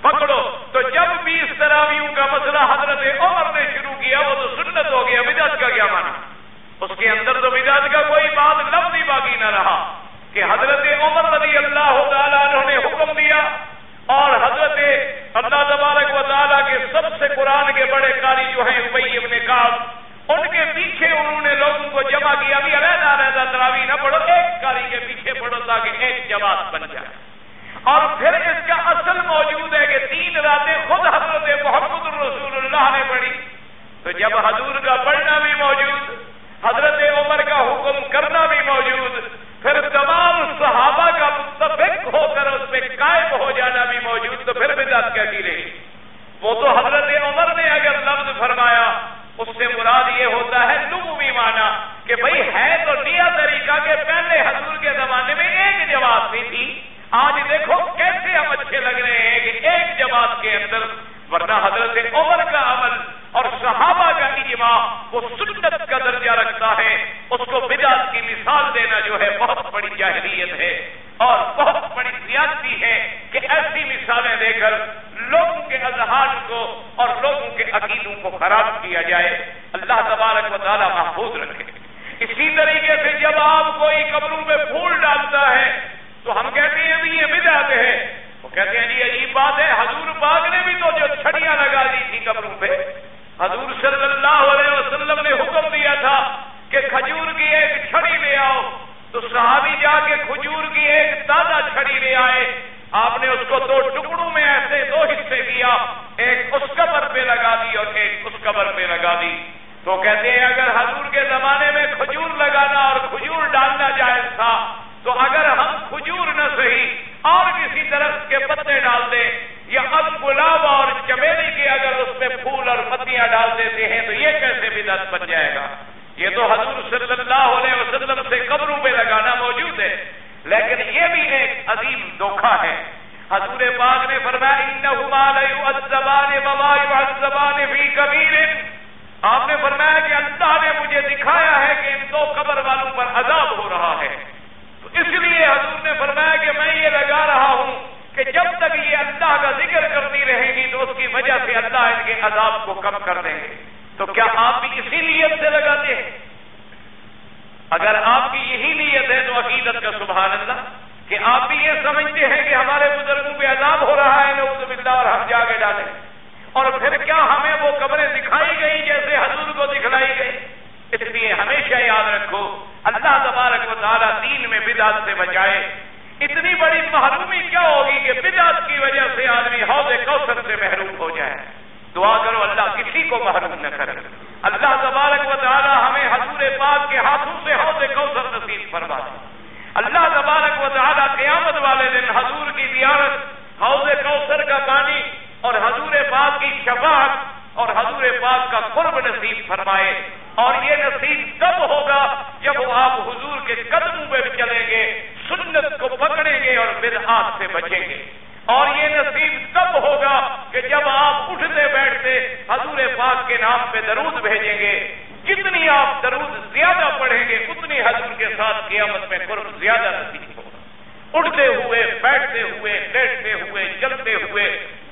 پکڑو۔ تو جب 20 تراویحوں کا مسئلہ حضرت عمر نے شروع کیا وہ تو سنت ہو گیا، بدعت کا کیا معنی؟ اس کے اندر تو بدعت کا کوئی بات لفظ ہی باقی نہ رہا کہ حضرت عمر رضی اللہ تعالیٰ عنہ نے حکم دیا اور حضرت اللہ تبارک و تعالیٰ کے سب سے قرآن کے بڑے قاری جو ہیں ابی ابن کعب، ان کے پیچھے انہوں نے لوگوں کو جمع کیا، ابھی علیحدہ علیحدہ تراویح نہ پڑھو، ایک قاری کے پیچھے پڑھو تاکہ ایک جماعت بن جائے۔ اور پھر اس کا اصل موجود ہے کہ 3 راتیں خود حضرت محمد رسول اللہ نے پڑھی، تو جب حضور کا پڑھنا بھی موجود، حضرت عمر کا حکم کرنا بھی موجود، پھر تمام صحابہ کا متفق ہو کر اس پہ قائم ہو جانا بھی موجود، تو پھر بدعت کیا کی رہی؟ وہ تو حضرت عمر نے اگر لفظ فرمایا اس سے مراد یہ ہوتا ہے لغوی معنی کہ بھئی ہے تو نیا طریقہ کہ پہلے حضور کے زمانے میں ایک جماعت نہیں تھی، آج دیکھو کیسے ہم اچھے لگ رہے ہیں کہ ایک جماعت کے اندر، ورنہ حضرت عمر کا عمل اور صحابہ کا اجماع وہ سنت کا درجہ رکھتا ہے، اس کو بدعت کی مثال دینا جو ہے بہت بڑی جاہلیت ہے اور بہت بڑی زیادتی ہے کہ ایسی مثالیں دے کر لوگوں کے اذہان کو اور لوگوں کے عقیدوں کو خراب کیا جائے۔ اللہ تبارک و تعالی محفوظ رکھے۔ اسی طریقے سے جب آپ کوئی قبروں میں پھول ڈالتا ہے تو ہم کہتے ہیں بھی یہ بدعت ہے، وہ کہتے ہیں جی عجیب بات ہے، حضور پاک نے بھی تو جو چھڑیاں لگا دی تھی قبروں پہ، حضور صلی اللہ علیہ وسلم نے حکم دیا تھا کہ کھجور کی ایک چھڑی لے آؤ، تو صحابی جا کے کھجور کی ایک تازہ چھڑی لے آئے، آپ نے اس کو 2 ٹکڑوں میں ایسے 2 حصے کیا، ایک اس قبر پہ لگا دی اور ایک اس قبر پہ لگا دی۔ تو کہتے ہیں اگر حضور کے زمانے میں کھجور لگانا اور کھجور ڈالنا جائز تھا، تو اگر ہم کھجور نہ صحیح اور کسی درخت کے پتے ڈال دیں یا اب گلاب اور چمیلی کے اگر اس میں پھول اور پتیاں ڈال دیتے ہیں تو یہ کیسے بدعت بن جائے گا؟ یہ تو حضور صلی اللہ علیہ وسلم سے قبروں پہ لگانا موجود ہے، لیکن یہ بھی ایک عظیم دھوکہ ہے۔ حضور پاک نے فرمایا انہما لیعذبان وما یعذبان فی کبیر، آپ نے فرمایا کہ اللہ نے مجھے دکھایا ہے کہ ان 2 قبر والوں پر عذاب ہو رہا ہے، تو اس لیے حضور نے فرمایا کہ میں یہ لگا رہا ہوں کہ جب تک یہ اللہ کا ذکر کرتی رہیں گی تو اس کی وجہ سے اللہ ان کے عذاب کو کم کر دیں گے۔ تو کیا آپ بھی اسی نیت سے لگاتے ہیں؟ اگر آپ کی یہی نیت ہے تو عقیدت کا سبحان اللہ کہ آپ بھی یہ سمجھتے ہیں کہ ہمارے بزرگوں پہ عذاب ہو رہا ہے نعوذ باللہ اور ہم جا کے ڈالیں، اور پھر کیا ہمیں وہ قبریں دکھائی گئی جیسے حضور کو دکھلائی گئی؟ اس لیے ہمیشہ یاد رکھو اللہ تبارک و تعالیٰ دین میں بدعت سے بچائے۔ اتنی بڑی محرومی کیا ہوگی کہ بدعت کی وجہ سے آدمی حوض کوثر سے محروم ہو جائے؟ دعا کرو اللہ کسی کو محروم نہ کرے۔ اللہ تبارک و تعالی ہمیں حضور پاک کے ہاتھوں سے حوض کوثر نصیب فرما دے۔ اللہ تبارک و تعالی قیامت والے دن حضور کی زیارت، حوض کوثر کا پانی اور حضور پاک کی شفاعت اور حضور پاک کا قرب نصیب فرمائے۔ اور یہ نصیب کب ہوگا؟ جب آپ حضور کے قدموں پہ چلیں گے، سنت کو پکڑیں گے اور بدعات سے بچیں گے۔ اور یہ نصیب تب ہوگا کہ جب آپ اٹھتے بیٹھتے حضور پاک کے نام پہ درود بھیجیں گے۔ جتنی آپ درود زیادہ پڑھیں گے اتنی حضور کے ساتھ قیامت میں قرب زیادہ نصیب ہوگا۔ اٹھتے ہوئے، بیٹھتے ہوئے، لیٹتے ہوئے، چلتے ہوئے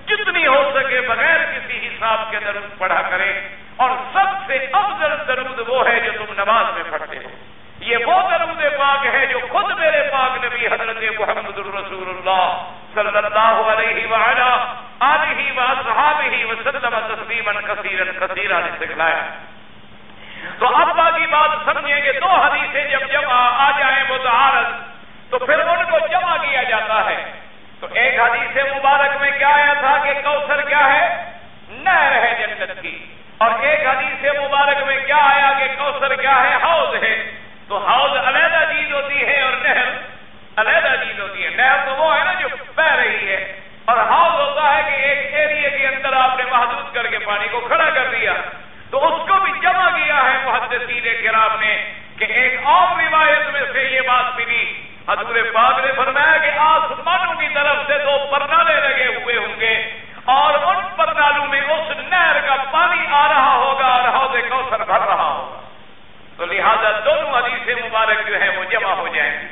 جتنی ہو سکے بغیر کسی حساب کے درود پڑھا کریں۔ اور سب سے افضل درود وہ ہے جو تم نماز میں پڑھتے ہو۔ یہ وہ درود پاک ہے جو خود میرے پاک نبی حضرت محمد الرسول اللہ صلی اللہ علیہ وآلہ آلہ وصحبہ وسلم تسلیما کثیرا کثیرا نے سکھلایا۔ تو اب باقی بات سمجھیں کہ 2 حدیثیں جب جمع آ جائیں متعارض تو پھر ان کو جمع کیا جاتا ہے۔ تو ایک حدیث مبارک میں کیا آیا تھا کہ کوثر کیا ہے؟ نہر ہے جنت کی، اور ایک حدیث مبارک میں کیا آیا کہ کوثر کیا ہے؟ حوض ہے۔ تو حوض علیحدہ پانی کو کھڑا کر دیا. تو اس کو بھی جمع کیا ہے محدثین کرام نے کہ ایک اور روایت میں سے یہ بات ملی، حضور پاک نے فرمایا کہ آسمانوں کی طرف سے 2 پرنالے لگے ہوئے ہوں گے اور ان پرنالوں میں اس نہر کا پانی آ رہا ہوگا اور حوض کوثر بھر رہا ہوگا. تو لہذا دونوں حدیث مبارک جو ہے وہ جمع ہو جائیں گے،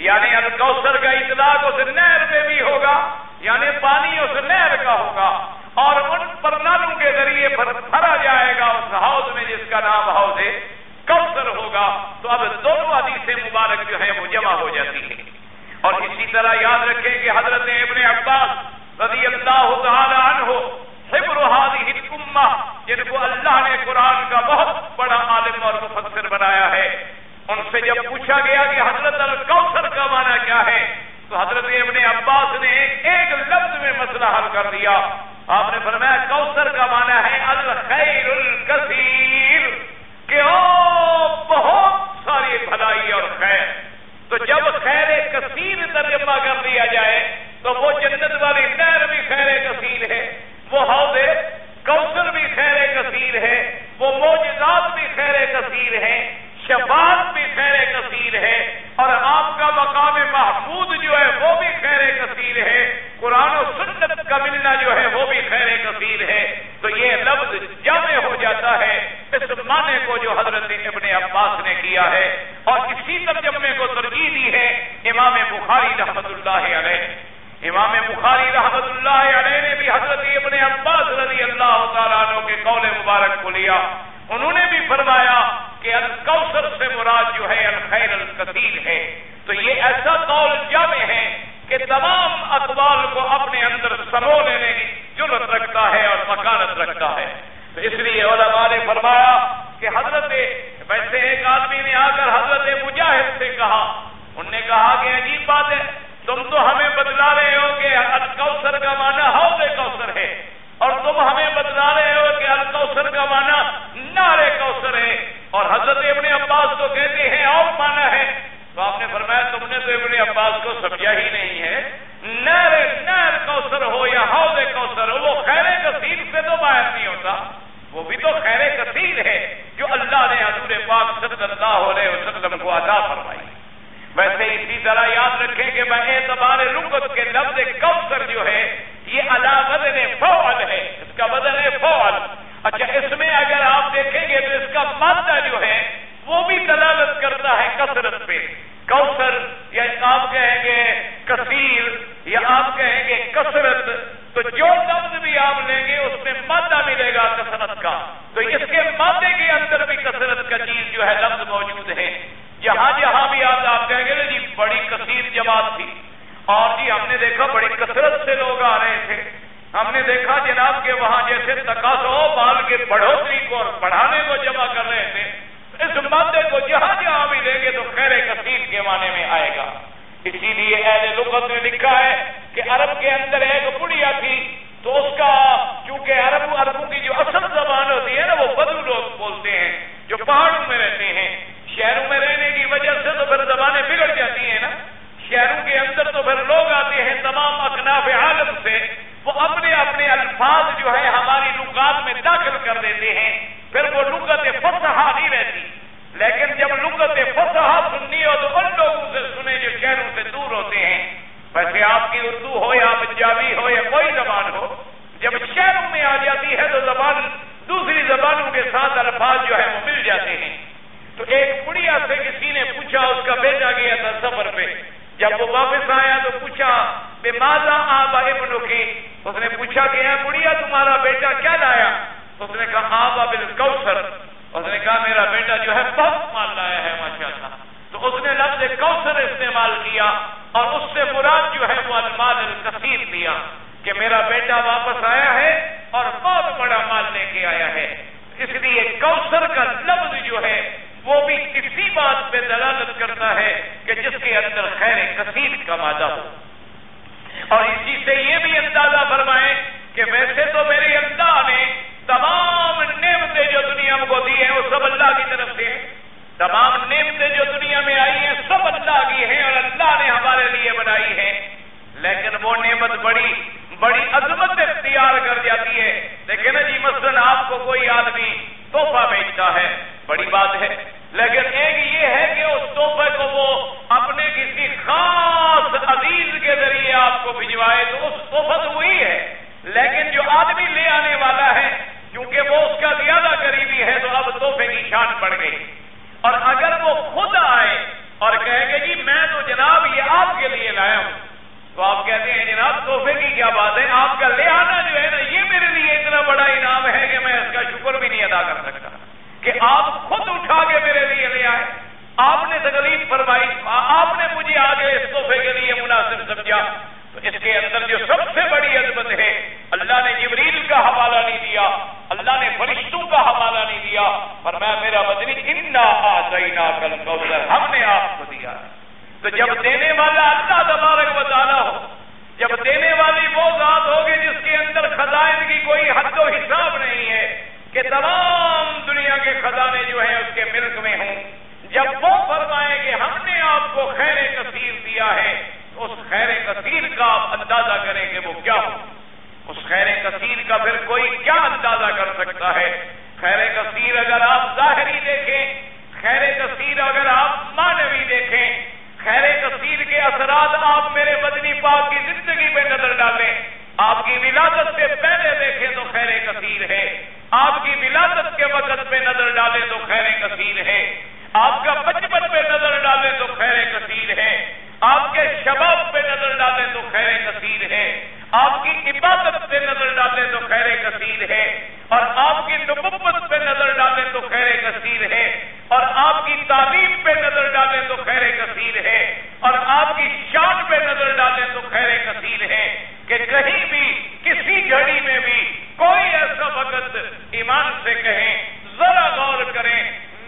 یعنی الکوثر کا اطلاق اس نہر میں بھی ہوگا، یعنی پانی اس نہر کا ہوگا اور ان پرنالوں کے ذریعے بھرا جائے گا اس حوض میں جس کا نام حوض کوثر ہوگا. تو اب دونوں حدیث مبارک جو ہے وہ جمع ہو جاتی ہے. اور اسی طرح یاد رکھیں کہ حضرت ابن عباس رضی اللہ تعالی عنہ حبر هذه الامہ، جن کو اللہ نے قرآن کا بہت بڑا عالم اور مفسر بنایا ہے، ان سے جب پوچھا گیا کہ حضرت الکوثر کا معنی کیا ہے تو حضرت ابن عباس نے ایک لفظ میں مسئلہ حل کر دیا. آپ نے فرمایا کوثر کا معنی ہے الخیر الکثیر، کہ بہت ساری بھلائی اور خیر. تو جب خیر کثیر ترجمہ کر دیا جائے تو وہ جنت والی نہر بھی خیر کثیر ہے، وہ حوض کوثر بھی خیر کثیر ہے، وہ معجزات بھی خیر کثیر ہے، شفاعت بھی خیر کثیر ہے، اور آپ کا مقام محمود جو ہے وہ بھی خیر کثیر ہے، قرآن و سنت کا ملنا جو ہے وہ بھی خیر کثیر ہے. تو یہ لفظ جمع ہو جاتا ہے اس معنی کو جو حضرت ابن عباس نے کیا ہے. اور اسی ترجمے کو ترجیح دی ہے امام بخاری رحمۃ اللہ علیہ. امام بخاری رحمۃ اللہ علیہ نے بھی حضرت ابن عباس رضی اللہ تعالیٰ عنہ کے قول مبارک کو لیا. انہوں نے بھی فرمایا کہ الکوثر سے مراد جو ہے الخیر الکثیر ہے. تو یہ ایسا قول جامع ہے کہ تمام اقوال کو اپنے اندر سمو لینے کی جرت رکھتا ہے اور مکانت رکھتا ہے. تو اس لیے علماء نے فرمایا کہ حضرت ویسے ایک آدمی نے آ کر حضرت مجاہد سے کہا، انہوں نے کہا کہ عجیب بات ہے، تم تو ہمیں بتلا رہے ہو کہ الکوثر کا معنی حوض کوثر ہے اور تم ہمیں بتلا رہے ہو کہ الکوثر کا معنی نہر کوثر ہے، اور حضرت ابن عباس تو کہتے ہیں اور معنی ہے. تو آپ نے فرمایا تم نے تو ابن عباس کو سمجھا ہی نہیں ہے. نہر کوثر ہو یا حوض کوثر ہو، وہ خیر کثیر سے تو باہر نہیں ہوتا، وہ بھی تو خیر کثیر ہے جو اللہ نے حضور پاک صلی اللہ علیہ وسلم کو عطا فرمائی. ویسے اسی طرح یاد رکھیں کہ باعتبار لغت کے لفظ کوثر جو ہے یہ علی وزن فعل ہے، اس کا وزن ہے فعل. اچھا، اس میں اگر آپ دیکھیں گے تو اس کا مادہ جو ہے وہ بھی دلالت کرتا ہے کثرت پہ. کوثر یا آپ کہیں گے کثیر یا آپ کہیں گے کثرت، تو جو لفظ بھی آپ لیں گے اس میں مادہ ملے گا کثرت کا. تو اس کے مادے کے اندر بھی کثرت کا چیز جو ہے لفظ موجود ہے. جہاں جہاں بھی آپ کہیں گے جی بڑی کثیر جماعت تھی اور جی ہم نے دیکھا بڑی کثرت سے لوگ آ رہے تھے، ہم نے دیکھا جناب کہ وہاں جیسے تقاضا مال کے بڑھوتری کو اور بڑھانے کو جمع کر رہے تھے. اس مادے کو جہاں جہاں بھی لیں گے تو خیر کثیر کے معنی میں آئے گا. اسی لیے اہل لغت نے لکھا ہے کہ عرب کے اندر ایک بڑھیا تھی، تو اس کا چونکہ عربوں کی جو اصل زبان ہوتی ہے نا وہ بدو لوگ بولتے ہیں جو پہاڑوں میں رہتے ہیں. شہروں میں رہنے کی وجہ سے تو پھر زبانیں بگڑ جاتی ہیں نا. شہروں کے اندر تو پھر لوگ آتے ہیں تمام اکناف عالم سے، وہ اپنے اپنے الفاظ جو ہے ہماری لغات میں داخل کر دیتے ہیں، پھر وہ لغت فصحا نہیں رہتی. لیکن جب لغت فصحا سننی ہو تو ان لوگوں سے سنے جو شہروں سے دور ہوتے ہیں. ویسے آپ کی اردو ہو یا پنجابی ہو یا کوئی زبان ہو، جب شہروں میں آ جاتی ہے تو زبان دوسری زبانوں کے ساتھ الفاظ جو ہے وہ مل جاتے ہیں. تو ایک بڑھیا سے کسی نے پوچھا، اس کا بیٹا گیا تھا سفر پہ، جب وہ واپس آیا تو پوچھا بے ماذا آبا ابنک، اس نے پوچھا کہ اے بڑھیا تمہارا بیٹا کیا لایا؟ اس نے کہا آبا بالکوثر. اس نے کہا میرا بیٹا جو ہے بہت مال لایا ہے ماشاءاللہ. تو اس نے لفظ کوثر استعمال کیا اور اس سے مراد جو ہے وہ المال الکثیر لیا کہ میرا بیٹا واپس آیا ہے اور بہت بڑا مال لے کے آیا ہے. اس لیے کوثر کا لفظ جو ہے وہ بھی اسی بات پہ دلالت کرتا ہے کہ جس کے اندر خیر کثیر کا مادہ ہو. اور اسی سے یہ بھی اندازہ فرمائیں کہ ویسے تو میرے اللہ نے تمام نعمتیں جو دنیا کو دی ہیں وہ سب اللہ کی طرف سے ہیں. تمام نعمتیں جو دنیا میں آئی ہیں سب اللہ کی ہیں اور اللہ نے ہمارے لیے بنائی ہیں. لیکن وہ نعمت بڑی عظمت اختیار کر جاتی ہے. دیکھیں نا جی مثلا آدمی تحفہ بیچتا ہے بڑی بات ہے، لیکن ایک یہ ہے کہ اس تحفے کو وہ اپنے کسی خاص عزیز کے ذریعے آپ کو بھجوائے تو اس تحفہ تو وہی ہے، لیکن جو آدمی لے آنے والا ہے کیونکہ وہ اس کا زیادہ قریبی ہے تو اب تحفے کی شان بڑھ گئی۔ اور اگر وہ خود آئے اور کہے کہ جی میں تو جناب یہ آپ کے لیے لایا ہوں، تو آپ کہتے ہیں جناب تحفے کی کیا بات ہے، آپ کا لے آنا جو ہے نا یہ میرے لیے اتنا بڑا انعام ہے کہ میں اس کا شکر بھی نہیں ادا کر سکتا کہ آپ خود اٹھا کے میرے لیے لے آئے، آپ نے تکلیف فرمائی، آپ نے مجھے آگے اس تحفے کے لیے مناسب سمجھا۔ تو اس کے اندر جو سب سے بڑی عظمت ہے، اللہ نے جبریل کا حوالہ نہیں دیا، اللہ نے فرشتوں کا حوالہ نہیں دیا، فرمایا میرا مدنی انا اعطیناک الکوثر، ہم نے آپ کو دیا۔ تو جب دینے والا اللہ تبارک و تعالیٰ ہو، جب دینے والی وہ ذات ہوگی جس کے اندر خزائن کی کوئی حد و حساب نہیں ہے کہ تمام دنیا کے خزانے جو ہیں اس کے ملک میں ہوں، جب وہ فرمائے کہ ہم نے آپ کو خیر کثیر دیا ہے تو اس خیر کثیر کا آپ اندازہ کریں کہ وہ کیا ہو۔ اس خیر کثیر کا پھر کوئی کیا اندازہ کر سکتا ہے؟ خیر کثیر اگر آپ ظاہری دیکھیں، خیر کثیر اگر آپ معنوی دیکھیں، خیر کثیر کے اثرات آپ میرے مدنی پاک کی زندگی پہ نظر ڈالیں، آپ کی ولادت سے پہلے دیکھیں تو خیر کثیر ہے، آپ کی ولادت کے وقت پہ نظر ڈالیں تو خیر کثیر ہے، آپ کا بچپن پہ نظر ڈالیں تو خیر کثیر ہے، آپ کے شباب پہ نظر ڈالیں تو خیر کثیر ہے، آپ کی عبادت پہ نظر ڈالیں تو خیر کثیر ہے، اور آپ کی نبوت پہ نظر ڈالیں تو خیر کثیر ہے، اور آپ کی تعلیم پہ نظر ڈالیں تو خیر کثیر ہے، اور آپ کی شان پہ نظر ڈالیں تو خیر کثیر ہے کہ کہیں بھی کسی گھڑی میں بھی کوئی ایسا وقت ایمان سے کہیں، ذرا غور کریں،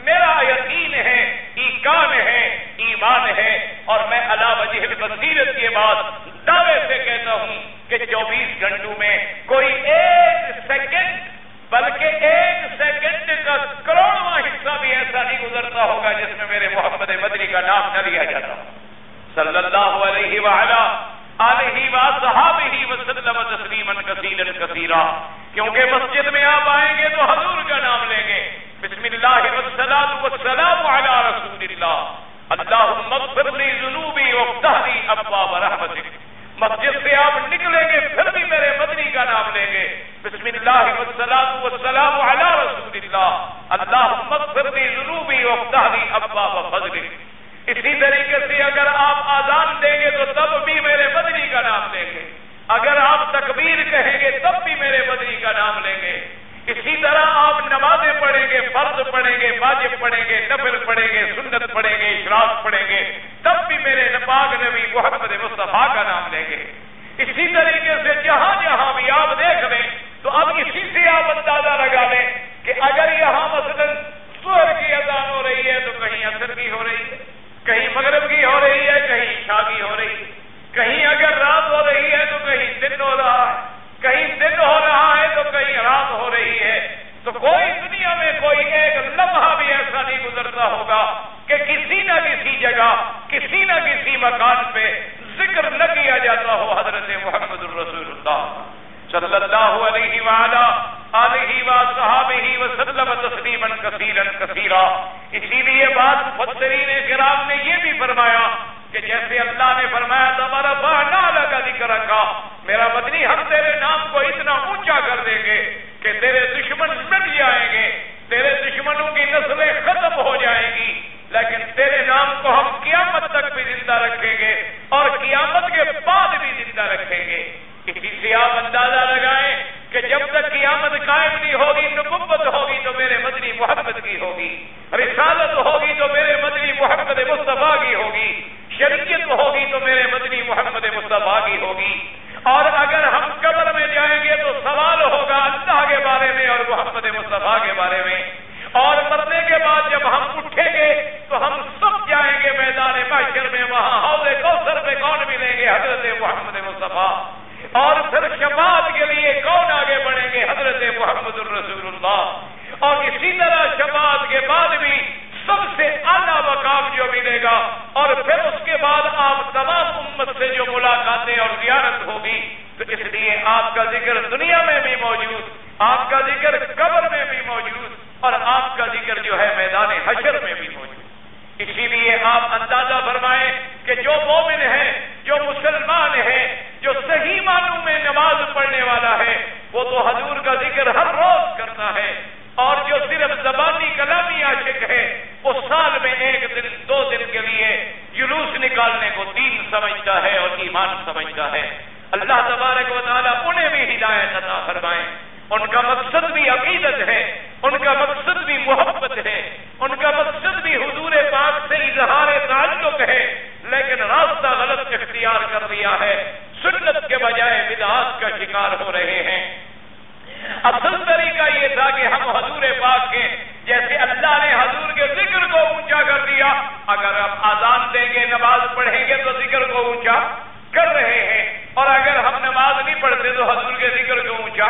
میرا یقین ہے، ایقان ہے، ایمان ہے، اور میں علی وجہ البصیرت کے بعد دعوے سے کہتا ہوں کہ 24 گھنٹوں میں کوئی ایک سیکنڈ بلکہ ایک سیکنڈ کا کروڑواں حصہ بھی ایسا نہیں گزرتا ہوگا جس میں میرے محمد مدنی کا نام نہ لیا جاتا صلی اللہ علیہ وآلہ آلہ وصحبہ وسلم تسلیما کثیرا کثیرا۔ کیونکہ مسجد میں آپ آئیں گے تو حضور کا نام لیں گے، بسم اللہ والصلاۃ والسلام علی رسول اللہ، اللہم اغفر لی ذنوبی وافتح لی ابواب رحمتک۔ مسجد سے آپ نکلیں گے پھر بھی میرے مدنی کا نام لیں گے، بسم اللہ والصلاۃ والسلام علی رسول اللہ، اللہم اغفر لی ذنوبی وافتح لی ابواب فضلک۔ اسی طریقے سے اگر آپ آذان دیں گے تو تب بھی میرے مدنی کا نام لیں گے، اگر آپ تکبیر کہیں گے تب بھی میرے مدنی کا نام لیں گے، اسی طرح آپ نمازیں پڑھیں گے، فرض پڑھیں گے، واجب پڑھیں گے، نفل پڑھیں گے، سنت پڑھیں گے، اشراق پڑھیں گے، تب بھی میرے پاک نبی محمد مصطفیٰ کا نام لیں گے۔ اسی طریقے سے جہاں جہاں بھی آپ دیکھ لیں تو اب اسی سے آپ اندازہ لگا لیں کہ اگر یہاں مثلاً ظہر کی اذان ہو رہی ہے تو کہیں عصر کی ہو رہی ہے، کہیں مغرب کی ہو رہی ہے، کہیں عشاء کی ہو رہی ہے، کہیں اگر رات ہو رہی ہے تو کہیں دن ہو رہا ہے، کہیں دن ہو رہا ہے تو کہیں رات ہو رہی ہے۔ تو کوئی دنیا میں کوئی ایک لمحہ بھی ایسا نہیں گزرتا ہوگا کہ کسی نہ کسی جگہ کسی نہ کسی مکان پہ ذکر نہ کیا جاتا ہو حضرت محمد الرسول اللہ صلی اللہ علیہ وآلہ آلہ وصحبہ وسلم تسلیما کثیرا کثیرا۔ اسی لیے بعض مفسرین کرام نے یہ بھی فرمایا کہ جیسے اللہ نے فرمایا تبارفعنا لک ذکرک، میرا مدنی ہم تیرے نام کو اتنا اونچا کر دیں گے کہ تیرے دشمن مٹ جائیں گے، تیرے دشمنوں کی نسلیں ختم ہو جائیں گی، لیکن تیرے نام کو ہم قیامت تک بھی زندہ رکھیں گے اور قیامت کے بعد بھی زندہ رکھیں گے۔ اسی سے آپ اندازہ لگائیں کہ جب تک قیامت قائم نہیں ہوگی، نبوت ہوگی تو میرے مدنی محمد کی ہوگی، رسالت ہوگی تو میرے مدنی محمد مصطفیٰ کی ہوگی، شریعت ہوگی تو میرے مدنی محمد مصطفیٰ کی ہوگی۔ اور اگر ہم قبر میں جائیں گے تو سوال ہوگا اللہ کے بارے میں اور محمد مصطفیٰ کے بارے میں، اور مرنے کے بعد جب ہم اٹھیں گے تو ہم سب جائیں گے میدان محشر میں، وہاں حوض کوثر پہ کون ملیں گے؟ حضرت محمد مصطفیٰ۔ اور پھر شفاعت کے لیے کون آگے بڑھیں گے؟ حضرت محمد الرسول اللہ۔ اور اسی طرح شفاعت کے بعد بھی سب سے اعلیٰ مقام جو ملے گا، اور پھر اس کے بعد آپ تمام امت سے جو ملاقاتیں اور زیارت ہوگی، تو اس لیے آپ کا ذکر دنیا میں بھی موجود، آپ کا ذکر قبر میں بھی موجود اور آپ کا ذکر جو ہے میدان حشر میں بھی موجود. اسی لیے آپ اندازہ فرمائیں کہ جو مومن ہے، جو مسلمان ہے، جو صحیح معنوں میں نماز پڑھنے والا ہے، وہ تو حضور کا ذکر ہر روز کرتا ہے، اور جو صرف زبانی کلامی عاشق ہے وہ سال میں 1 دن 2 دن کے لیے جلوس نکالنے کو دین سمجھتا ہے اور ایمان سمجھتا ہے. اللہ تبارک و تعالیٰ انہیں بھی ہدایت عطا فرمائے. ان کا مقصد بھی عقیدت ہے، ان کا مقصد بھی محبت ہے، ان کا مقصد بھی حضور پاک سے اظہار تعلق ہے، لیکن راستہ غلط اختیار کر لیا ہے، سنت کے بجائے بدعات کا شکار ہو رہے ہیں. اصل طریقہ یہ تھا کہ ہم حضور پاک کے جیسے اللہ نے حضور کے ذکر کو اونچا کر دیا، اگر ہم اذان دیں گے نماز پڑھیں گے تو ذکر کو اونچا کر رہے ہیں، اور اگر ہم نماز نہیں پڑھتے تو حضور کے ذکر کو اونچا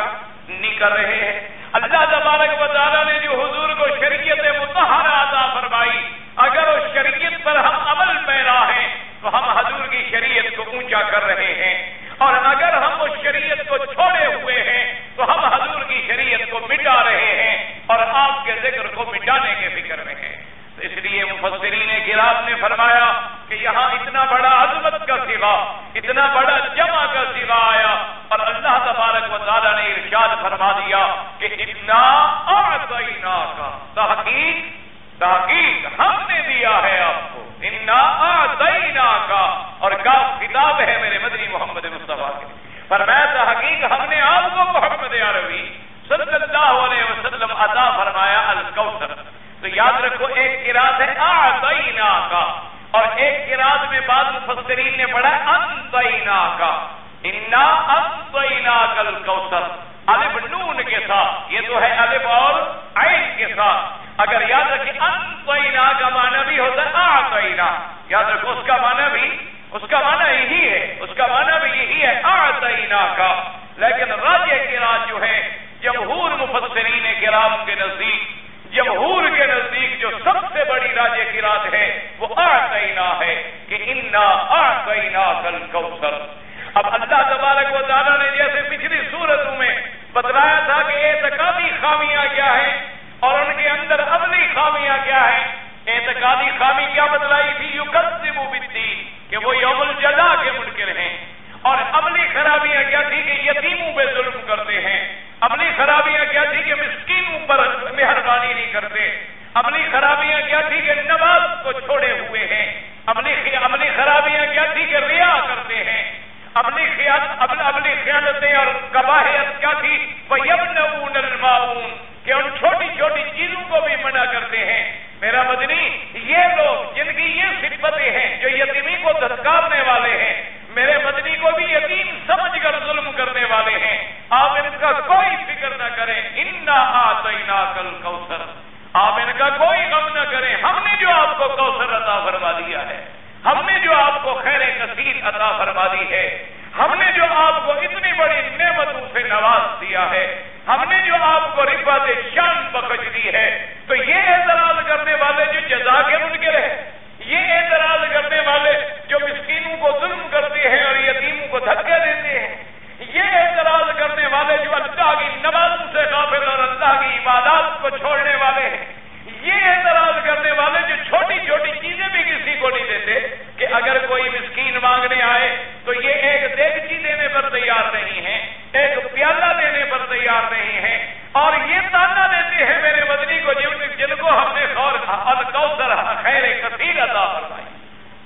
نہیں کر رہے ہیں. اللہ تبارک و تعالیٰ نے جو حضور کو شریعت مطہرہ عطا فرمائی، اگر اس شریعت پر ہم عمل پیرا ہیں تو ہم حضور کی شریعت کو اونچا کر رہے ہیں، اور اگر ہم اس شریعت کو چھوڑے ہوئے ہیں تو ہم حضور کی شریعت کو مٹا رہے ہیں اور آپ کے ذکر کو مٹانے کے فکر میں ہیں. تو اس لیے مفسرین کرام نے فرمایا کہ یہاں اتنا بڑا عظمت کا صیغہ، اتنا بڑا جمع کا صیغہ آیا، اور اللہ تبارک و تعالیٰ نے ارشاد فرما دیا کہ انا اعطیناک، تحقیق ہم نے دیا ہے آپ کو، انا اعطیناک، اور کاف خطاب ہے میرے مدنی محمد مصطفیٰ کے. فرمایا تحقیق ہم نے آپ کو محمد عربی صلی اللہ علیہ وسلم عطا فرمایا الکوثر. تو یاد رکھو ایک قرات ہے اعطیناک، اور ایک قرات میں بعض مفسرین نے پڑھا انطیناک، انا انطیناک الکوثر، الف نون کے ساتھ، یہ تو ہے الف اور عین کے ساتھ. اگر یاد رکھیں انطینا کا معنی بھی ہوتا ہے اعطینا، یاد رکھو اس کا معنی یہی ہے، اس کا معنی بھی یہی ہے اعطینا کا. لیکن راجح قرات جو ہے جمہور مفسرین کرام کے نزدیک، جمہور کے نزدیک جو سب سے بڑی راجح قرات ہے وہ اعطینا ہے کہ انا اعطیناک الکوثر. اب اللہ تبارک و تعالیٰ نے جیسے پچھلی سورتوں میں بتلایا تھا کہ اعتقادی خامیاں کیا ہیں اور ان کے اندر عملی خامیاں کیا ہیں. اعتقادی خامی کیا بتلائی تھی؟ یکذب بالدین، کہ وہ یوم الجزا کے منکر ہیں. اور عملی خرابیاں کیا تھی؟ کہ یتیموں پہ ظلم کرتے ہیں. عملی خرابیاں کیا تھی؟ کہ مسکینوں پر مہربانی نہیں کرتے. عملی خرابیاں کیا تھی؟ کہ نماز کو چھوڑے ہوئے ہیں. عملی خرابیاں کیا تھی؟ کہ ریا کرتے ہیں. عملی خیانتیں اور قباحت کیا تھی؟ وَيَمْنَعُونَ الْمَاعُونَ، کہ ان چھوٹی چھوٹی چیزوں کو بھی منع کرتے ہیں. میرا مدنی، یہ لوگ جن کی یہ صفتیں ہیں جو یتیمی کو دھتکارنے والے ہیں، میرے مدنی کو بھی یتیم سمجھ کر ظلم کرنے والے ہیں، آپ ان کا کوئی فکر نہ کریں. انا اعطیناک الکوثر، آپ ان کا کوئی غم نہ کریں. ہم نے جو آپ کو کوثر عطا فرما دیا ہے، ہم نے جو آپ کو خیر کثیر عطا فرما دی ہے، ہم نے جو آپ کو اتنی بڑی نعمتوں سے نواز دیا ہے، ہم نے جو آپ کو رفعت شان بخش دی ہے، تو یہ اعتراض کرنے والے جو جزا کے منکر ہیں، یہ اعتراض کرنے والے جو مسکینوں کو ظلم کرتے ہیں اور یتیموں کو دھکے دیتے ہیں، یہ اعتراض کرنے والے جو اللہ کی نمازوں سے غافل اور اللہ کی عبادات کو چھوڑنے والے ہیں، یہ اعتراض کرنے والے جو چھوٹی چھوٹی چیزیں بھی کسی کو نہیں دیتے، کہ اگر کوئی مسکین مانگنے آئے تو یہ ایک دیگچی دینے پر تیار نہیں ہے، ایک پیالہ دینے پر تیار نہیں ہے، اور یہ تانا دیتے ہیں میرے مدنی کو جن کو ہم نے الکوثر خیر کثیر عطا فرمائی.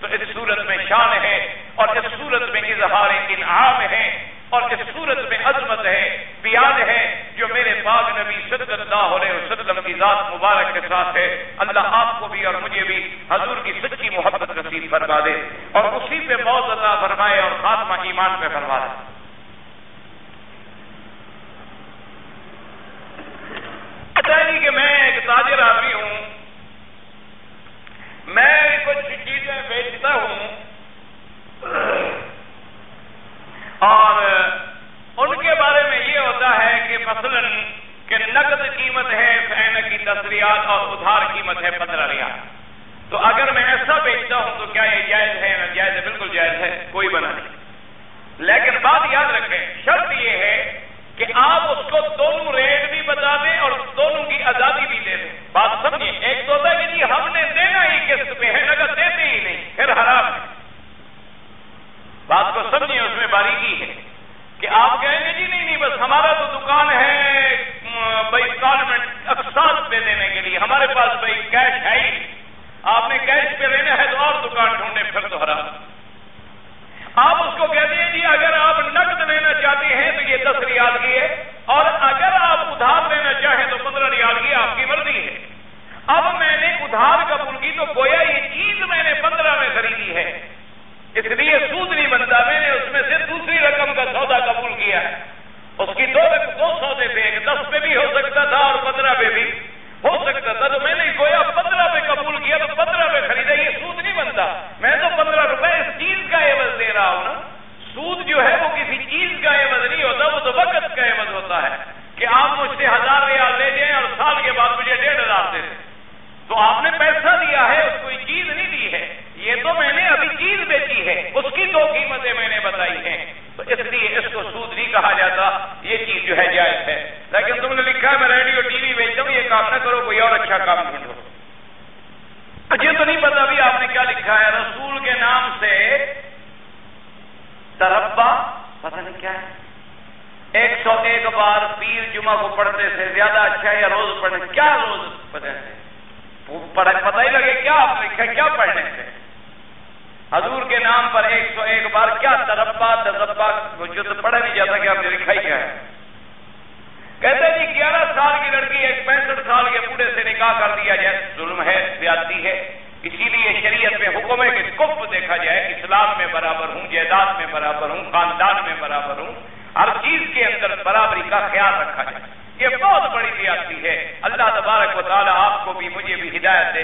تو اس صورت میں شان ہے، اور اس صورت میں اظہار انعام ہے، اور اس صورت میں عظمت ہے، بیان ہے جو میرے پاک نبی صلی اللہ علیہ وسلم کی ذات مبارک کے ساتھ ہے. اللہ آپ کو بھی اور مجھے بھی حضور کی سچی محبت نصیب فرما دے اور اسی پہ موت عطا فرمائے اور خاتمہ ایمان پہ فرما دے. کہ میں ایک تاجر آدمی ہوں، میں کچھ چیزیں بیچتا ہوں اور ان کے بارے میں یہ ہوتا ہے کہ مثلاً کہ نقد قیمت ہے فین کی 10 ریال اور ادھار قیمت ہے 15 ریال. تو اگر میں ایسا بیچتا ہوں تو کیا یہ جائز ہے؟ ناجائز ہے؟ بالکل جائز ہے، کوئی بنا نہیں. لیکن بات یاد رکھیں، شرط یہ ہے کہ کہ آپ اس کو دونوں ریٹ بھی بتا دیں اور دونوں کی آزادی بھی دے دیں. بات سمجھیں. ایک تو ہوتا ہے کہ جی ہم نے دینا ہی قسط پہ ہے، نقد دیتے ہی نہیں، پھر حرام ہے. بات کو سمجھیں، اس میں باریکی ہے کہ آپ کہیں گے جی نہیں بس ہمارا تو دکان ہے بھائی انسٹالمنٹ اقساط پہ دینے کے لیے، ہمارے پاس بھائی کیش ہے ہی. آپ نے کیش پہ لینا ہے تو اور دکان ڈھونڈے، پھر تو حرام. آپ اس کو کہتے ہیں جی اگر آپ نقد لینا چاہتے ہیں تو یہ 10 ریال کی ہے، اور اگر آپ ادھار لینا چاہیں تو 15 ریال کی، آپ کی مرضی ہے. اب میں نے ادھار قبول کی تو گویا یہ چیز میں نے 15 میں خریدی ہے، اس لیے سود نہیں بنتا. میں نے اس میں سے دوسری رقم کا سودا قبول کیا ہے. اس کی دو سودے پہ، ایک 10 پہ بھی ہو سکتا تھا اور 15 پہ بھی ہو سکتا تھا. تو میں نے گویا 15 پہ قبول کیا تو 15 پہ خریدا. یہ سود نہیں بنتا. میں تو 15 روپے اس چیز کا عوض دے رہا ہوں نا. سود جو ہے وہ کسی چیز کا عوض نہیں ہوتا، وہ تو وقت کا عوض ہوتا ہے کہ آپ مجھ سے 1000 ریال لے جائیں اور سال کے بعد مجھے 1500 دے دیں. تو آپ نے پیسہ دیا ہے، اس کوئی چیز نہیں دی ہے. یہ تو میں نے ابھی چیز بیچی ہے، اس کی 2 قیمتیں میں نے بتائی ہیں. تو اس لیے اس کو سود نہیں کہا جاتا، یہ چیز جو ہے جائز ہے. لیکن تم نے لکھا ہے میں ریڈیو ٹی وی بیچتا ہوں، یہ کام نہ کرو، کوئی اور اچھا کام ڈھونڈو. مجھے تو نہیں پتا بھی آپ نے کیا لکھا ہے. رسول کے نام سے تربا، پتہ نہیں کیا ہے. 101 بار پیر جمعہ کو پڑھنے سے زیادہ اچھا ہے یا روز پڑھنے؟ کیا روز پڑھنے سے پتہ ہی لگے کیا آپ لکھا، کیا پڑھنے سے؟ حضور کے نام پر 101 بار کیا تربا تذبا، جو تو پڑھا نہیں جاتا کہ آپ نے لکھا ہی کیا ہے. کہتے ہیں جی 11 سال کی لڑکی ایک 65 سال کے بوڑھے سے نکاح کر دیا جائے، ظلم ہے، زیادتی ہے. اسی لیے شریعت میں حکم ہے کہ کف دیکھا جائے. اسلام میں برابر ہوں، جائیداد میں برابر ہوں، خاندان میں برابر ہوں، ہر چیز کے اندر برابری کا خیال رکھا جائے. یہ بہت بڑی زیادتی ہے. اللہ تبارک و تعالی آپ کو بھی مجھے بھی ہدایت دے.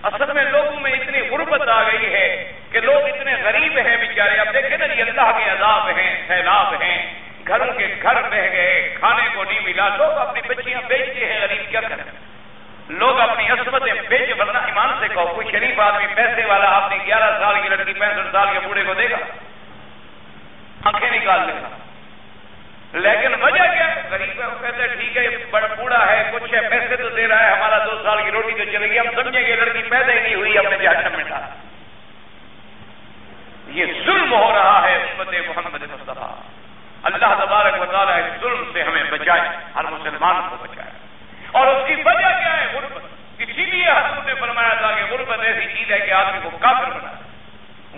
اصل میں لوگوں میں اتنی غربت آ گئی ہے کہ لوگ اتنے غریب ہیں بیچارے. اب دیکھیں نا، یہ اللہ کے عذاب ہیں، سیلاب ہیں، گھروں کے گھر بہ گئے، کھانے کو نہیں ملا. لوگ اپنی بچیاں بیچتے ہیں، غریب کیا کریں. لوگ اپنی عصمتیں بیچ، ورنہ ایمان سے کہو کوئی شریف آدمی پیسے والا اپنی 11 سال کی لڑکی 65 سال کے بوڑھے کو دے گا؟ آنکھیں نکال لے گا. لیکن وجہ کیا ہے؟ غریب ہے، وہ کہتے ہیں ٹھیک ہے بڑا بوڑھا ہے، کچھ ہے، پیسے تو دے رہا ہے، ہمارا 2 سال کی روٹی تو چلے گی. ہم سمجھیں گے لڑکی پیدا ہی نہیں ہوئی، ہم نے جہنم میں ڈالا. یہ ظلم ہو رہا ہے امت محمد مصطفیٰ. اللہ تبارک و تعالیٰ اس ظلم سے ہمیں بچائے، ہر مسلمان کو بچائے. اور اس کی وجہ کیا ہے؟ غربت. اسی لیے حضور نے فرمایا تھا کہ غربت ایسی چیز ہے کہ آدمی کو کافر بنا.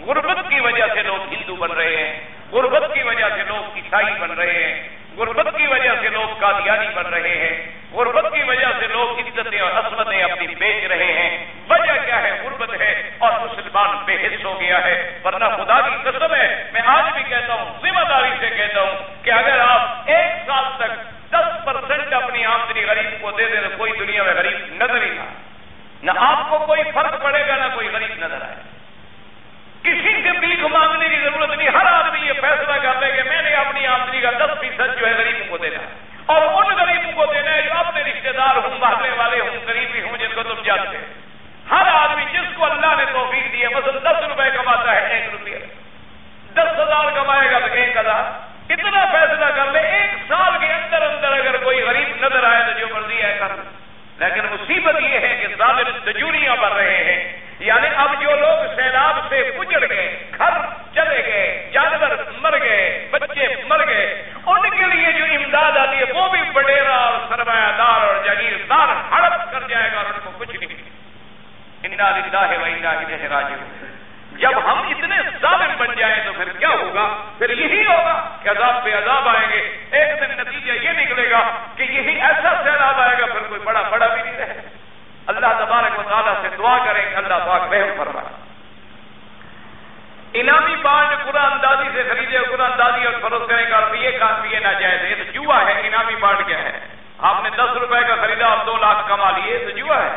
غربت کی وجہ سے لوگ ہندو بن رہے ہیں، غربت کی وجہ سے لوگ عیسائی بن رہے ہیں، غربت کی وجہ سے لوگ قادیانی بن رہے ہیں، غربت کی وجہ سے لوگ عزتیں اور عصمتیں اپنی بیچ رہے ہیں. وجہ کیا ہے؟ غربت ہے. اور مسلمان بے حس ہو گیا ہے. ورنہ خدا کی قسم ہے، میں آج بھی کہتا ہوں، ذمہ داری سے کہتا ہوں کہ اگر آپ 1 سال تک 10% اپنی آمدنی غریب کو دے دیں تو کوئی دنیا میں غریب نظر ہی نہ آپ کو کوئی فرق پڑے گا، نہ کوئی غریب نظر آئے. کسی سے بھیک مانگنے کی ضرورت نہیں. ہر آدمی یہ فیصلہ کرتا ہے کہ میں نے اپنی آمدنی کا 10% جو ہے غریبوں کو دینا ہے، اور ان غریبوں کو دینا ہے جو اپنے رشتے دار ہوں، محلے والے ہوں، قریبی ہوں، جن کو تم جانتے ہیں. ہر آدمی جس کو اللہ نے توفیق دی ہے، مثلا 10 روپے کماتا ہے 1 روپیہ، 10,000 کمائے گا تو 1,000. اتنا فیصلہ کر لے 1 سال کے اندر اندر اگر کوئی غریب نظر آئے تو جو مرضی ہے کر. لیکن مصیبت یہ ہے کہ ظالم تجوریاں بڑھ رہے ہیں. یعنی اب جو لوگ سیلاب سے اجڑ گئے، گھر چلے گئے، جانور مر گئے، بچے مر گئے، ان کے لیے جو امداد آتی ہے وہ بھی بڈیرا اور سرمایہ دار اور جاگیردار ہڑپ کر جائے گا اور ان کو کچھ نہیں. انا للہ و انا الیہ راجعون. جب ہم اتنے ظالم بن جائیں تو پھر کیا ہوگا؟ پھر یہی ہوگا کہ عذاب پہ عذاب آئیں گے. ایک دن نتیجہ یہ نکلے گا کہ یہی ایسا سیلاب آئے گا پھر کوئی بڑا بھی نہیں رہے. اللہ تبارک و تعالیٰ سے دعا کریں کہ اللہ پاک رحم فرمائے. انعامی بانڈ قرآن اندازی سے خریدے اور قرآن اندازی اور فروخت کرنے کا یہ ناجائز ہے. یہ تو جوا ہے. انعامی بانڈ کیا ہے؟ آپ نے 10 روپے کا خریدا، آپ 2 لاکھ کما لیے، تو جوا ہے.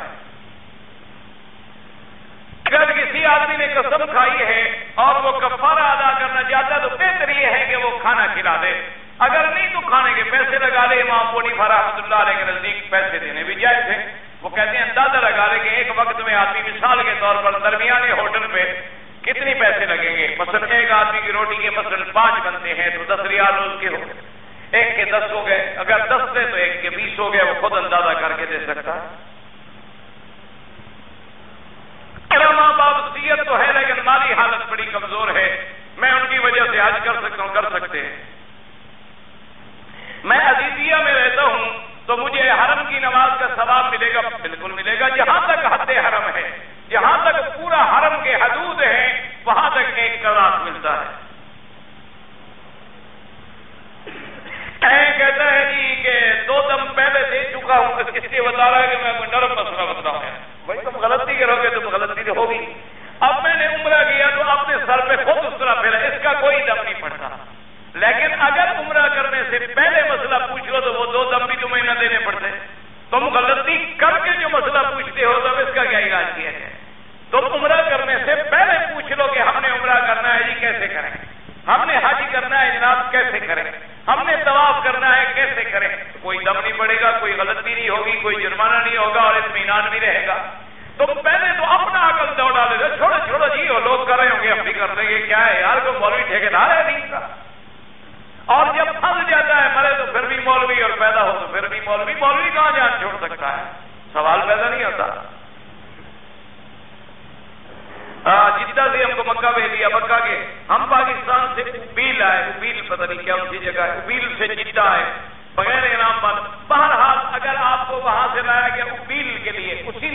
اگر کسی آدمی نے قسم کھائی ہے اور وہ کفارہ ادا کرنا چاہتا ہے تو بہتر یہ ہے کہ وہ کھانا کھلا دے. اگر نہیں تو کھانے کے پیسے لگا لے. امام ابو حنیفہ رحمۃ اللہ علیہ کے نزدیک پیسے دینے بھی جائز ہیں. وہ کہتے ہیں اندازہ لگا لے کہ ایک وقت میں آدمی مثال کے طور پر درمیانے ہوٹل پہ کتنی پیسے لگیں گے. مثلا ایک آدمی کی روٹی کے مثلا 5 بنتے ہیں تو 10 ریال روز کے ہو گئے. ایک کے 10 ہو گئے، اگر 10 تھے تو ایک کے 20 ہو گئے، وہ خود اندازہ کر کے دے سکتا ہے۔ میرا ماں باپ صحت تو ہے لیکن مالی حالت بڑی کمزور ہے، میں ان کی وجہ سے حج کر سکتا ہوں، کر سکتے ہیں۔ میں عزیزیہ میں رہتا ہوں تو مجھے حرم کی نماز کا ثواب ملے گا، بالکل ملے گا، جہاں تک حد حرم ہے، جہاں تک پورا حرم کے حدود ہیں وہاں تک ایک قرات ملتا ہے۔ کہتا ہے جی کہ 2 دم پہلے دے چکا ہوں، اس لیے بتا رہا ہے کہ میں کوئی نرم مسئلہ بتاؤں گا۔ بھائی تم غلطی کرو گے تو غلطی تو ہوگی۔ اب میں نے عمرہ کیا تو اپنے سر پہ خود اس طرح پھیلا، اس کا کوئی دم نہیں پڑتا، لیکن اگر عمرہ کرنے سے پہلے مسئلہ پوچھ لو تو وہ 2 دم بھی تمہیں نہ دینے پڑتے۔ تم غلطی کر کے جو مسئلہ پوچھتے ہو تو اس کا کیا علاج کیا جائے؟ تم عمرہ کرنے سے پہلے پوچھ لو کہ ہم نے عمرہ کرنا ہے جی کیسے کریں، ہم نے حج کرنا ہے جناب کیسے کریں، ہم نے طواف کرنا ہے کیسے کریں، کوئی دم نہیں پڑے گا، کوئی غلطی نہیں ہوگی، کوئی جرمانہ نہیں ہوگا اور اطمینان بھی رہے گا۔ تم پہلے تو اپنا عقل دوڑا لے دو، چھوڑو چھوڑو جی وہ لوگ کر رہے ہوں گے ہم بھی کر دیں گے، کیا ہے یار، کوئی مولوی ٹھیکیدار ہے دین کا؟ اور جب پھنس جاتا ہے مرے تو پھر بھی مولوی اور پیدا ہو تو پھر بھی مولوی، مولوی کہاں جان چھوڑ سکتا ہے؟ سوال پیدا نہیں ہوتا۔ جدہ سے ہم کو مکہ بھیج دیا، مکہ کے ہم پاکستان سے ابیل آئے، ابیل پتہ نہیں کیا اسی جگہ ہے، ابیل سے جدہ آئے بغیر انعام پر۔ بہرحال اگر آپ کو وہاں سے لایا گیا ابیل کے لیے، اسی